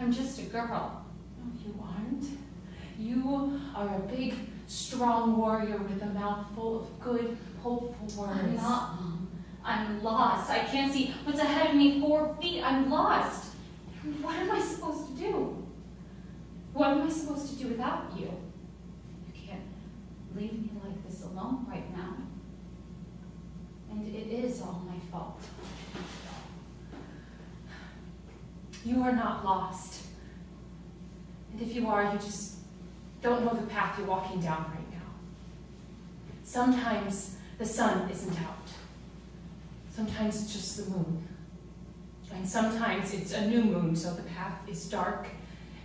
I'm just a girl. No, you aren't. You are a big, strong warrior with a mouth full of good, hopeful words. I'm not, Mom. I'm lost. I can't see what's ahead of me 4 feet. I'm lost. What am I supposed to do? What am I supposed to do without you? You can't leave me like this alone right now. And it is all my fault. You are not lost. And if you are, you just don't know the path you're walking down right now. Sometimes the sun isn't out. Sometimes it's just the moon. And sometimes it's a new moon, so the path is dark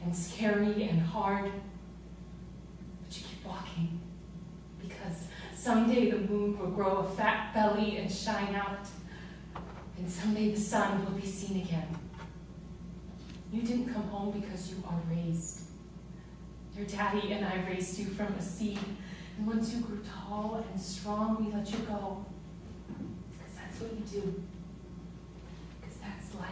and scary and hard. But you keep walking, because someday the moon will grow a fat belly and shine out, and someday the sun will be seen again. You didn't come home because you are raised. Your daddy and I raised you from a seed, and once you grew tall and strong, we let you go. Because that's what you do. Because that's life.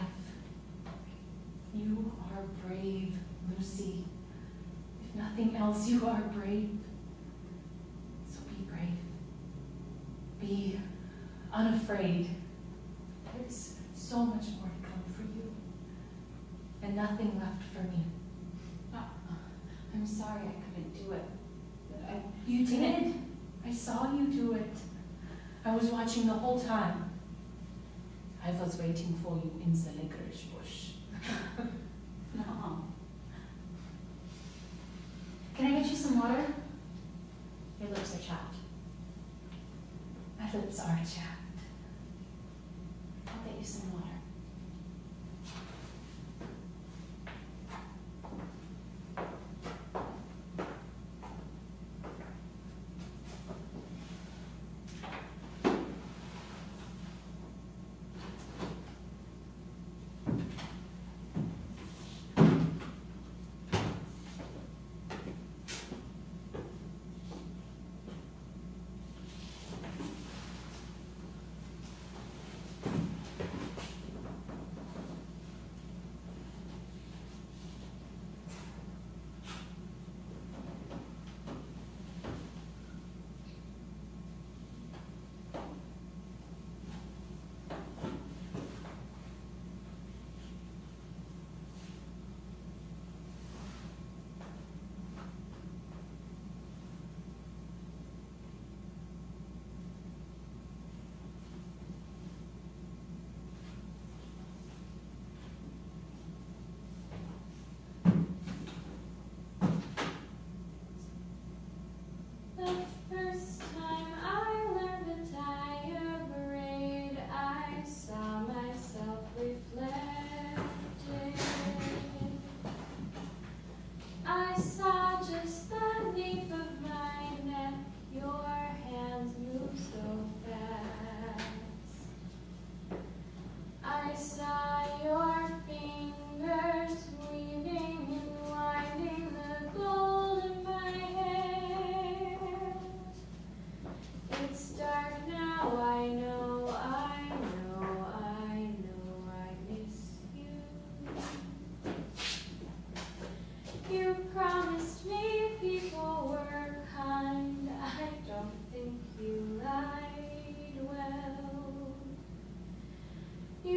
You are brave, Lucy. If nothing else, you are brave. So be brave. Be unafraid. There's so much more to come for you. And nothing left for me. I'm sorry I couldn't do it. But You did. I saw you do it. I was watching the whole time. I was waiting for you in the licorice bush. No. Can I get you some water? Your lips are chapped. My lips are chapped. I'll get you some water.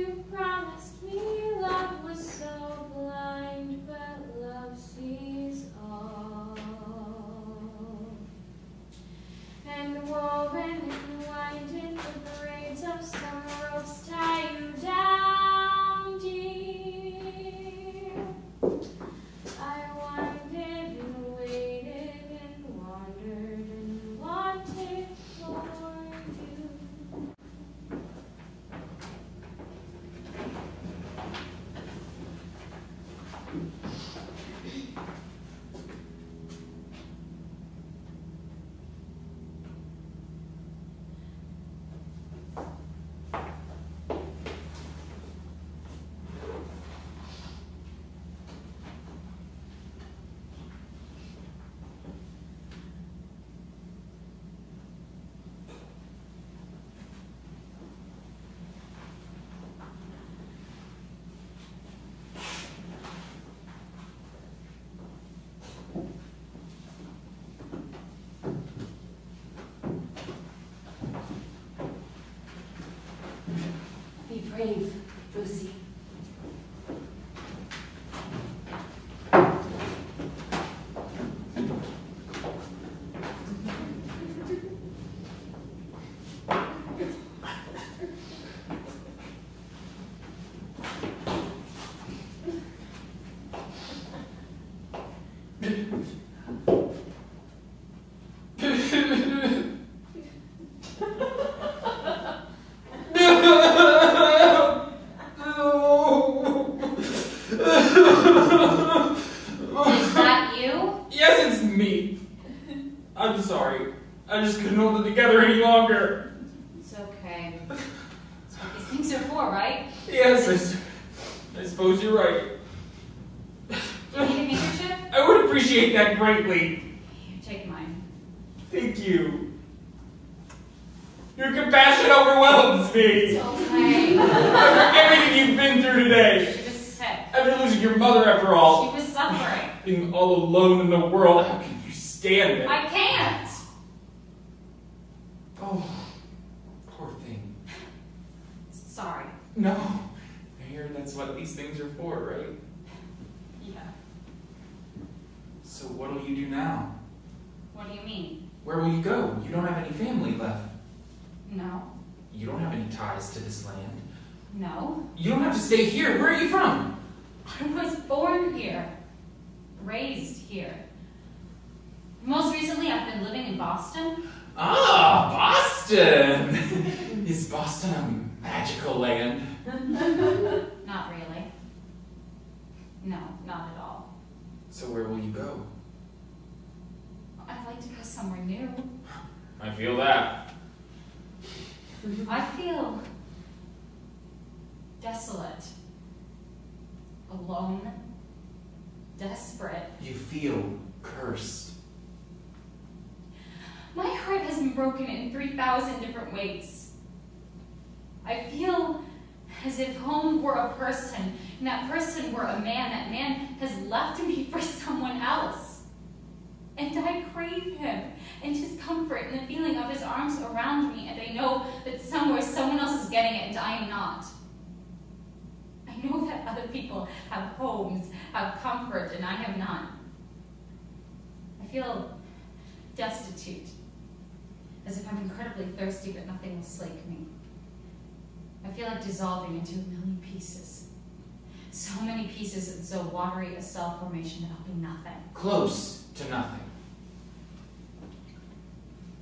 You promised me love was so blind, but love sees all. And woven and winded the braids of some ropes tie you down, dear. I winded and waited and wandered and wanted for you. Be brave, Lucy. Is that you? Yes, it's me. I'm sorry. I just couldn't hold it together any longer. It's okay. That's what these things are for, right? Yes, I suppose you're right. Do you need a handkerchief? I would appreciate that greatly. Here, take mine. Thank you. Your compassion overwhelms me. It's okay. After everything you've been through today. She was sick. After losing your mother after all. She was suffering. Being all alone in the world. How can you stand it? I can't. Oh, poor thing. Sorry. No. I hear that's what these things are for, right? Yeah. So what'll you do now? What do you mean? Where will you go? You don't have any family left. No. You don't have any ties to this land. No. You don't have to stay here. Where are you from? I was born here. Raised here. Most recently, I've been living in Boston. Ah, Boston! Is Boston a magical land? Not really. No, not at all. So where will you go? I'd like to go somewhere new. I feel that. I feel desolate, alone, desperate. You feel cursed. My heart has been broken in 3,000 different ways. I feel as if home were a person, and that person were a man. That man has left me for someone else. And I crave him and his comfort and the feeling of his arms around me, and I know that somewhere someone else is getting it and I am not. I know that other people have homes, have comfort, and I have none. I feel destitute, as if I'm incredibly thirsty but nothing will slake me. I feel like dissolving into a million pieces. So many pieces and so watery a cell formation that I'll be nothing. Close to nothing.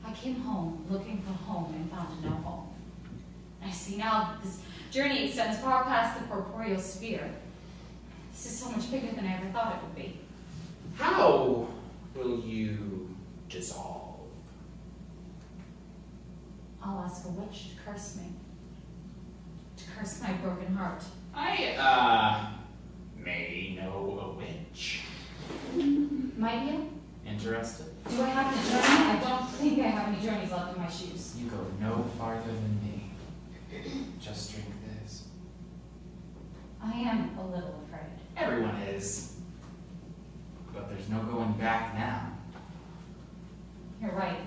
I came home looking for home and found no home. I see now this journey extends far past the corporeal sphere. This is so much bigger than I ever thought it would be. How will you dissolve? I'll ask a witch to curse me. To curse my broken heart. I, may know a witch. Might you? Interested? Do I have a journey? I don't think I have any journeys left in my shoes. You go no farther than me. Just drink this. I am a little afraid. Everyone is. But there's no going back now. You're right.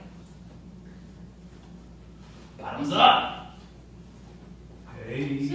Bottoms up! Hey, baby.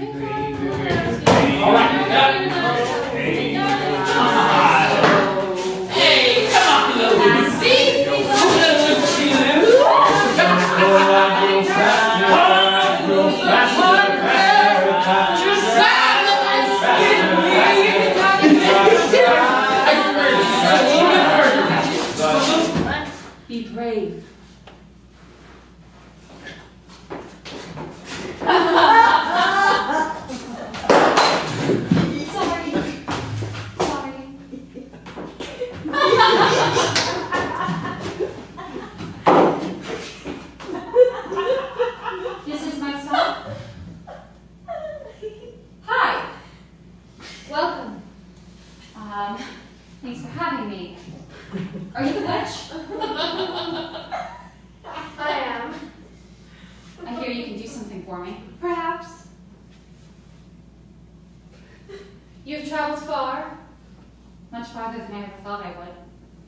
Perhaps. You've traveled far. Much farther than I ever thought I would.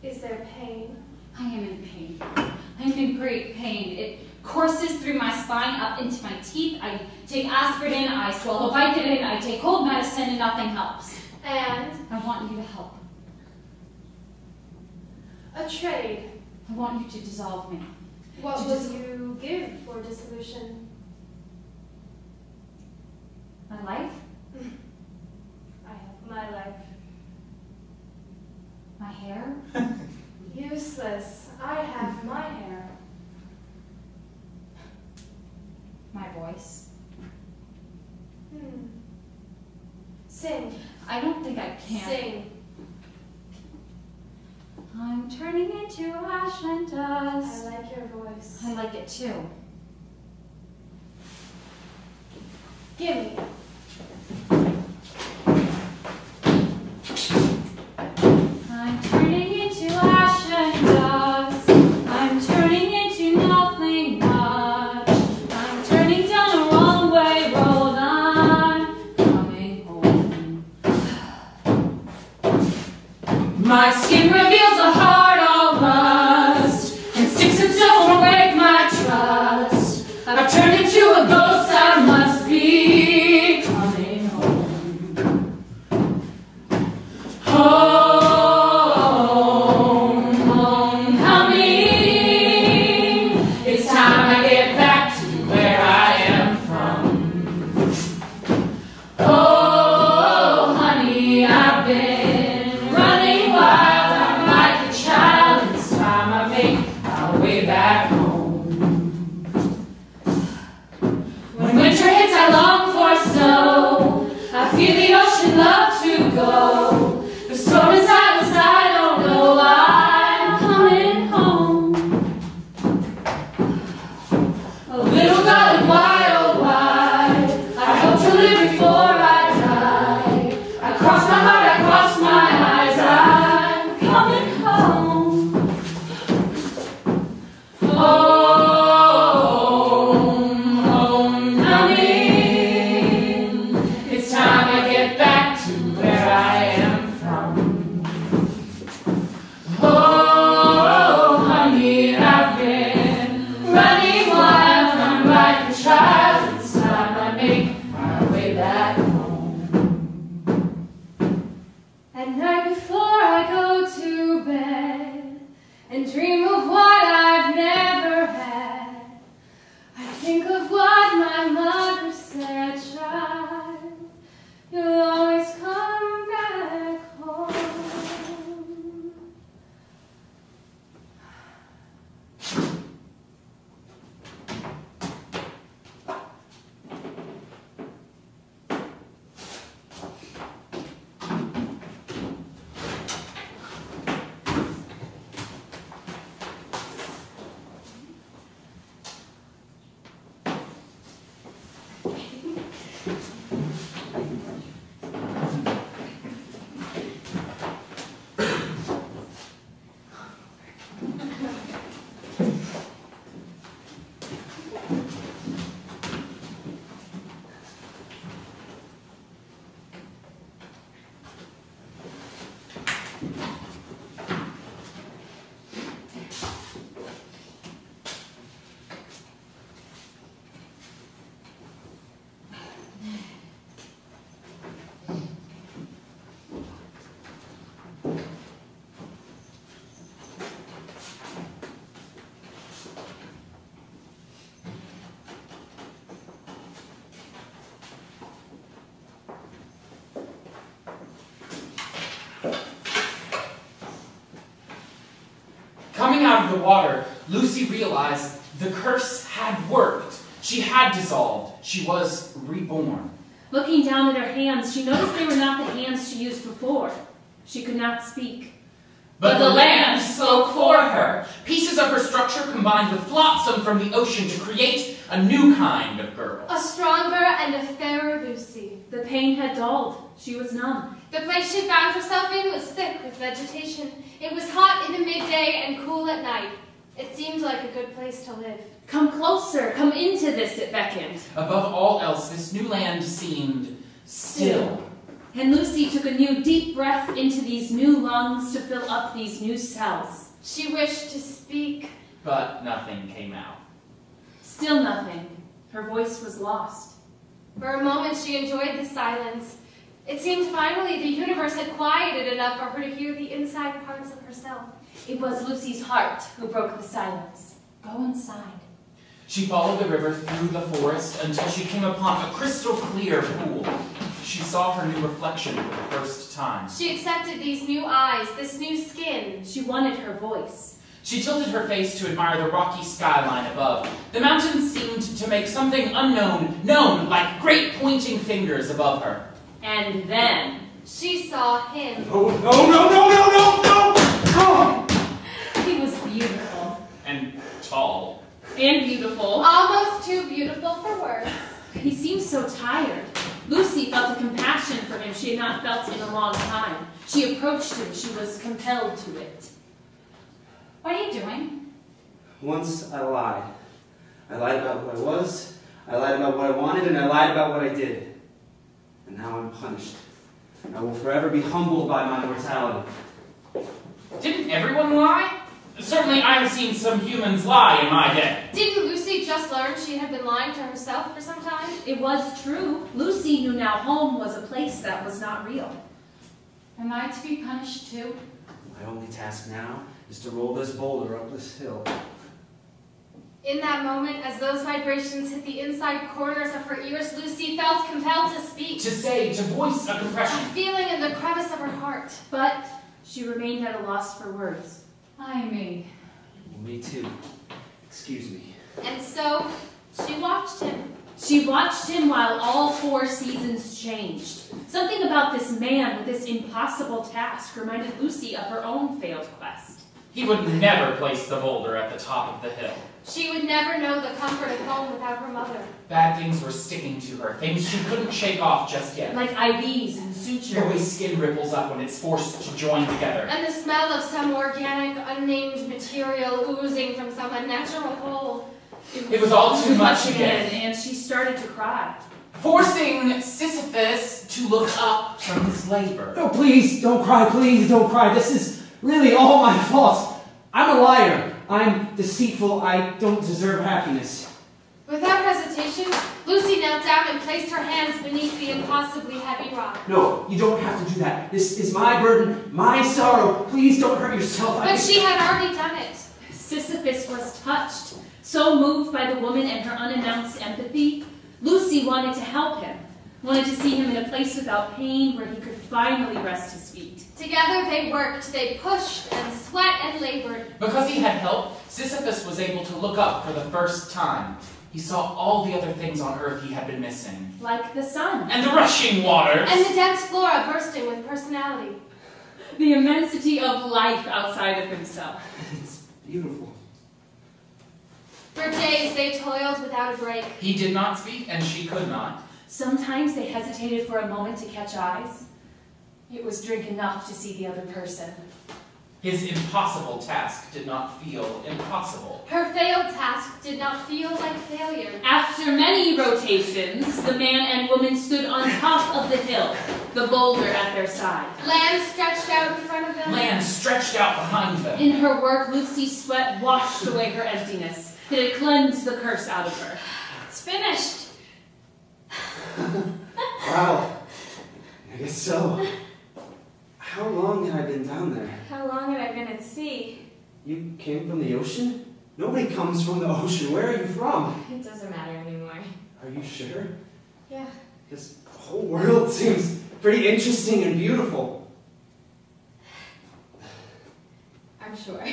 Is there pain? I am in pain. I am in great pain. It courses through my spine up into my teeth. I take aspirin, I swallow Vicodin, I take cold medicine, and nothing helps. And I want you to help. a trade. I want you to dissolve me. What will you give for dissolution? My life? I have my life. My hair? Useless. I have my hair. My voice? Sing. I don't think I can. Sing. I'm turning into ash and dust. I like your voice. I like it too. Gimme. I'm turning into ash and dust. I'm turning into nothing much. I'm turning down the wrong way road. I'm coming home. My skin reveals a heart all rust, and sticks and stones will break my trust. I've turned into a ghost, I must be coming home. Home, homecoming. It's time I get back to where I am from. Oh, honey, I've been running wild. I'm like a child. It's time I make my way back home. When winter hits, I long for snow. I feel the ocean love to go. The storm is silence, I don't know. I'm coming home. A little darling, why, oh why? I hope to live before I die. I cross my heart, I cross my eyes. I'm coming home. Home, homecoming. It's time I get back to where I am from. Oh, honey, I've been running wild. I'm like a child. It's time I make my way back home. At night before I go to bed and dream of what I've never had, I think of what my mother said, child, you'll always come back home. Coming out of the water, Lucy realized the curse had worked. She had dissolved. She was reborn. Looking down at her hands, she noticed they were not the hands she used before. She could not speak. But the land spoke for her. Pieces of her structure combined with flotsam from the ocean to create a new kind of girl. A stronger and a fairer Lucy. The pain had dulled. She was numb. The place she found herself in was thick with vegetation. It was hot in the midday and cool at night. It seemed like a good place to live. Come closer, come into this, it beckoned. Above all else, this new land seemed still. And Lucy took a new deep breath into these new lungs to fill up these new cells. She wished to speak. But nothing came out. Still nothing. Her voice was lost. For a moment, she enjoyed the silence. It seemed finally the universe had quieted enough for her to hear the inside parts of herself. It was Lucy's heart who broke the silence. Go inside. She followed the river through the forest until she came upon a crystal clear pool. She saw her new reflection for the first time. She accepted these new eyes, this new skin. She wanted her voice. She tilted her face to admire the rocky skyline above. The mountains seemed to make something unknown known like great pointing fingers above her. And then she saw him. Oh, no! He was beautiful. And tall. And beautiful. Almost too beautiful for words. He seemed so tired. Lucy felt a compassion for him she had not felt in a long time. She approached him. She was compelled to it. What are you doing? Once I lied. I lied about what I was, I lied about what I wanted, and I lied about what I did. And now I'm punished. I will forever be humbled by my mortality. Didn't everyone lie? Certainly I've seen some humans lie in my day. Didn't Lucy just learn she had been lying to herself for some time? It was true. Lucy knew now home was a place that was not real. Am I to be punished too? My only task now is to roll this boulder up this hill. In that moment, as those vibrations hit the inside corners of her ears, Lucy felt compelled to speak. To say, to voice a A compression. feeling in the crevice of her heart. But she remained at a loss for words. I may. Me too. Excuse me. And so, she watched him. She watched him while all 4 seasons changed. Something about this man with this impossible task reminded Lucy of her own failed quest. He would never place the boulder at the top of the hill. She would never know the comfort of home without her mother. Bad things were sticking to her, things she couldn't shake off just yet. Like IVs and The way sutures. skin ripples up when it's forced to join together. And the smell of some organic, unnamed material oozing from some unnatural hole. It was all too much again. And she started to cry. Forcing Sisyphus to look up from his labor. No, please don't cry, please don't cry. This is really all my fault. I'm a liar. I'm deceitful. I don't deserve happiness. Without hesitation, Lucy knelt down and placed her hands beneath the impossibly heavy rock. No, you don't have to do that. This is my burden, my sorrow. Please don't hurt yourself. But she had already done it. Sisyphus was touched. So moved by the woman and her unannounced empathy, Lucy wanted to help him, wanted to see him in a place without pain where he could finally rest his feet. Together they worked, they pushed and sweat and labored. Because he had help, Sisyphus was able to look up for the first time. He saw all the other things on Earth he had been missing. Like the sun. And the rushing waters. And the dense flora bursting with personality. The immensity of life outside of himself. It's beautiful. For days they toiled without a break. He did not speak, and she could not. Sometimes they hesitated for a moment to catch eyes. It was drink enough to see the other person. His impossible task did not feel impossible. Her failed task did not feel like failure. After many rotations, the man and woman stood on top of the hill, the boulder at their side. Land stretched out in front of them. Land stretched out behind them. In her work, Lucy's sweat washed away her emptiness. It had cleansed the curse out of her. It's finished. Wow. I guess so. How long had I been down there? How long had I been at sea? You came from the ocean? Nobody comes from the ocean. Where are you from? It doesn't matter anymore. Are you sure? Yeah. Because the whole world seems pretty interesting and beautiful. I'm sure.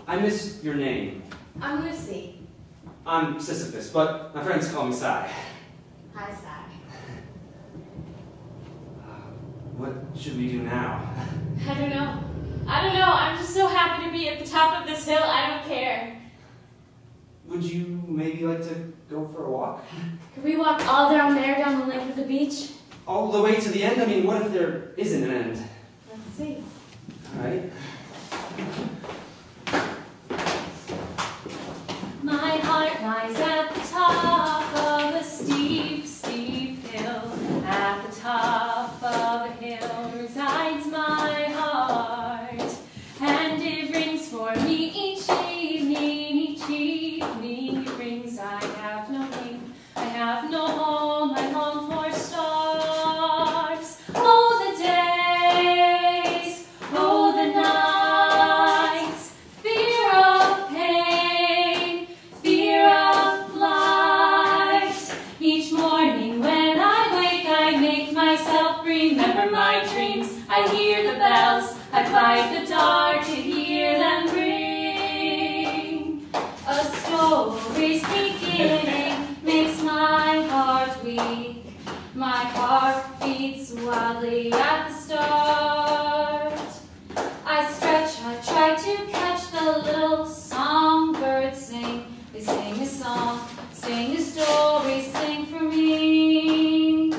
I miss your name. I'm Lucy. I'm Sisyphus, but my friends call me Sai. Hi, Sai. What should we do now? I don't know. I'm just so happy to be at the top of this hill. I don't care. Would you maybe like to go for a walk? Could we walk all down there, down the length of the beach? All the way to the end? I mean, what if there isn't an end? Let's see. All right. remember my dreams. I hear the bells, I fight the dark to hear them ring. A story's beginning makes my heart weak. My heart beats wildly at the start. I stretch, I try to catch the little songbirds sing. They sing a song, sing a story, sing for me.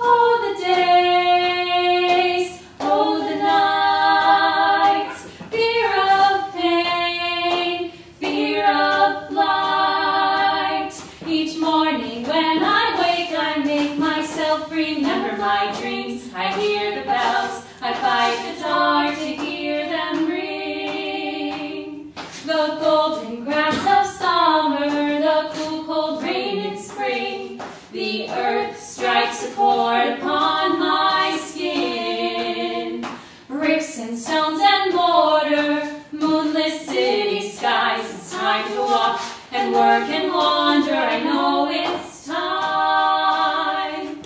Oh, the days, oh, the nights, fear of pain, fear of flight. Each morning when I wake, I make myself remember my dreams. I hear the bells, I fight the dark to hear them ring. The golden grass of summer, the cool cold rain in spring. The earth strikes a chord upon my skin. Bricks and stones and mortar, moonless city skies. It's time to walk and work and wander. I know it's time.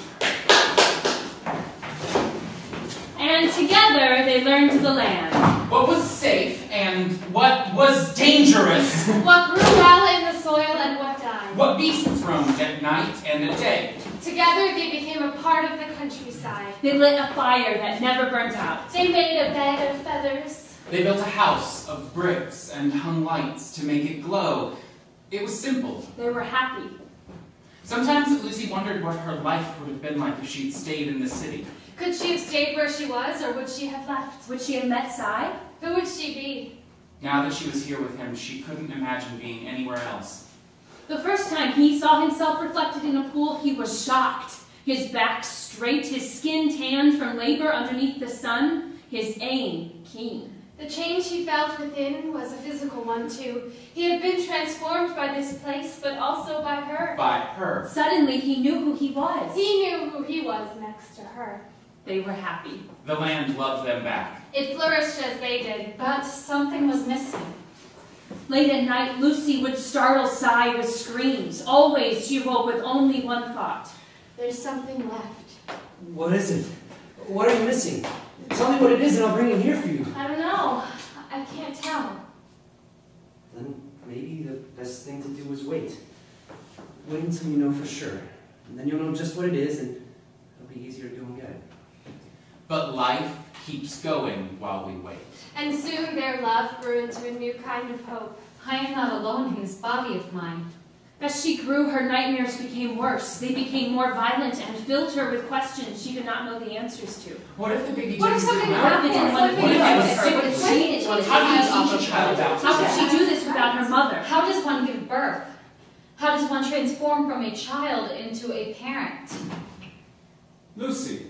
And together they learned the land. What was safe and what was dangerous? What grew well in the soil and what died. What beasts roamed at night and at day? Together they became a part of the countryside. They lit a fire that never burnt out. They made a bed of feathers. They built a house of bricks and hung lights to make it glow. It was simple. They were happy. Sometimes Lucy wondered what her life would have been like if she'd stayed in the city. Could she have stayed where she was, or would she have left? Would she have met Cy? Who would she be? Now that she was here with him, she couldn't imagine being anywhere else. The first time he saw himself reflected in a pool, he was shocked. His back straight, his skin tanned from labor underneath the sun, his aim keen. The change he felt within was a physical one, too. He had been transformed by this place, but also by her. By her. Suddenly, he knew who he was. He knew who he was next to her. They were happy. The land loved them back. It flourished as they did, but something was missing. Late at night, Lucy would startle Cy with screams. Always, she woke with only one thought. There's something left. What is it? What are you missing? Tell me what it is and I'll bring it here for you. I don't know. I can't tell. Then maybe the best thing to do is wait. Wait until you know for sure. And then you'll know just what it is and it'll be easier to go and get it. But life keeps going while we wait. And soon their love grew into a new kind of hope. I am not alone in this body of mine. As she grew, her nightmares became worse. They became more violent and filled her with questions she did not know the answers to. What if the baby What if Jesus something came out? happened and What if something it happened? was sick? What if she did? How do you teach a child about How could she do this without her mother? How does one give birth? How does one transform from a child into a parent? Lucy,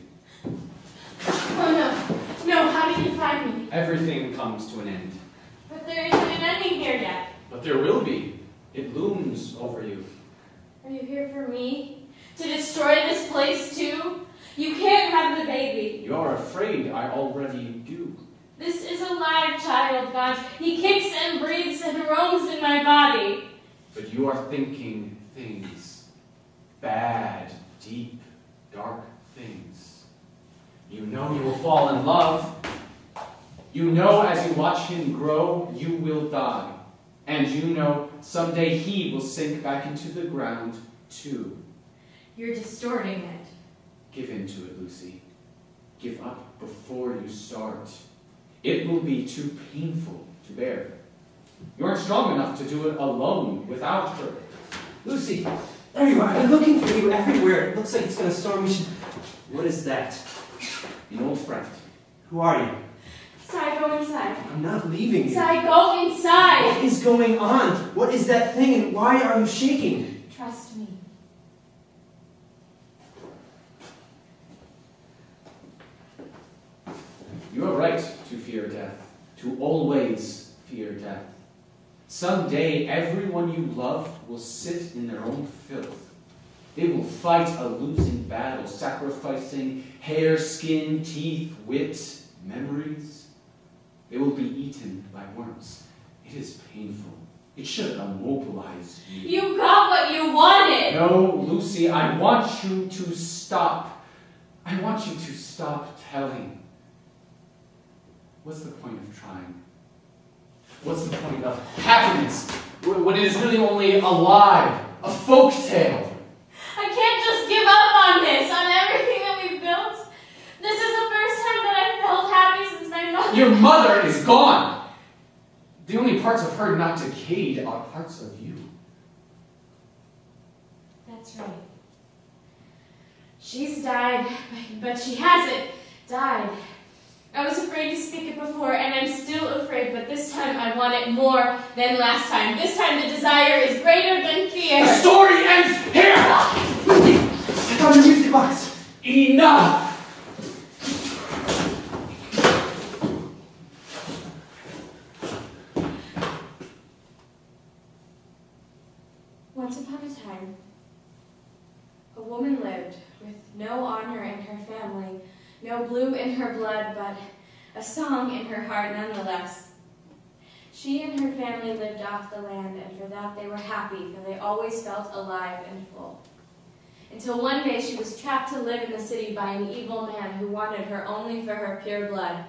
Oh no. No, how did you find me? everything comes to an end. But there isn't an ending here yet. But there will be. It looms over you. Are you here for me? To destroy this place too? You can't have the baby. You're afraid I already do. This is a live child, God. He kicks and breathes and roams in my body. But you are thinking things. Bad, deep, dark things. You know you will fall in love. You know as you watch him grow, you will die. And you know someday he will sink back into the ground too. You're distorting it. Give in to it, Lucy. Give up before you start. It will be too painful to bear. You aren't strong enough to do it alone without her. Lucy, there you are. I've been looking for you everywhere. It looks like it's going to storm. What is that? An old friend. Who are you? Sai, go inside. I'm not leaving you. Sai, go inside. What is going on? What is that thing and why are you shaking? Trust me. You are right to fear death, to always fear death. Someday, everyone you love will sit in their own filth. They will fight a losing battle, sacrificing hair, skin, teeth, wit, memories. They will be eaten by worms. It is painful. It should immobilize you. You got what you wanted. No, Lucy, I want you to stop. I want you to stop telling. What's the point of trying? What's the point of happiness when it is really only a lie, a folk tale? I can't just give up on this, on everything that we've built. This is the first time that I've felt happy since my mother. Your mother is gone. The only parts of her not decayed are parts of you. That's right. She's died, but she hasn't died. I was afraid to speak it before, and I'm still afraid, but this time I want it more than last time. This time the desire is greater than fear. The story ends here! I found your music box. Enough! Once upon a time, a woman lived with no honor in her family, no blue in her blood, but a song in her heart nonetheless. She and her family lived off the land, and for that they were happy, for they always felt alive and full. Until one day she was trapped to live in the city by an evil man who wanted her only for her pure blood.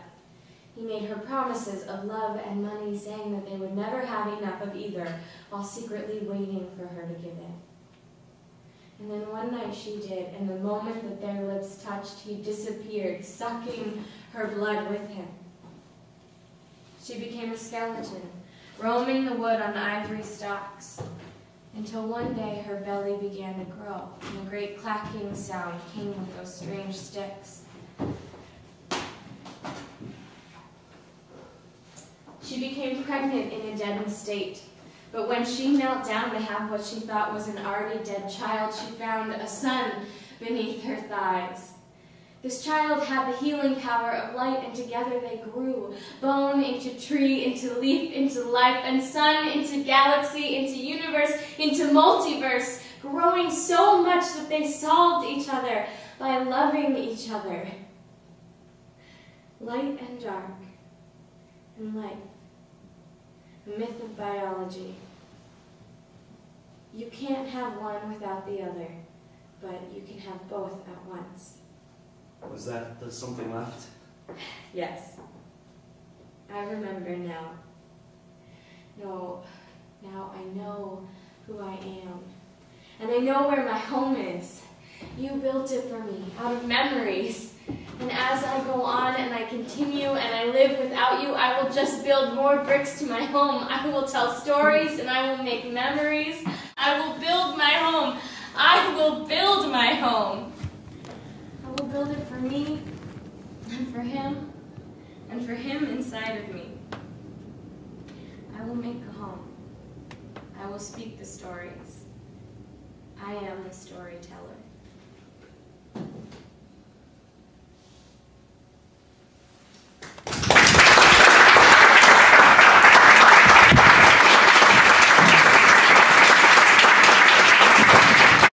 He made her promises of love and money, saying that they would never have enough of either, while secretly waiting for her to give in. And then one night she did, and the moment that their lips touched, he disappeared, sucking her blood with him. She became a skeleton, roaming the wood on ivory stalks, until one day her belly began to grow, and a great clacking sound came with those strange sticks. She became pregnant in a deadened state. But when she knelt down to have what she thought was an already dead child, she found a son beneath her thighs. This child had the healing power of light, and together they grew, bone into tree, into leaf, into life, and sun into galaxy, into universe, into multiverse, growing so much that they solved each other by loving each other. Light and dark, and life. The myth of biology. You can't have one without the other, but you can have both at once. Was that the something left? Yes. I remember now. No, now I know who I am. And I know where my home is. You built it for me, out of memories. And as I go on and I continue and I live without you, I will just build more bricks to my home. I will tell stories and I will make memories. I will build my home. I will build my home. I will build it for me and for him inside of me. I will make a home. I will speak the stories. I am the storyteller.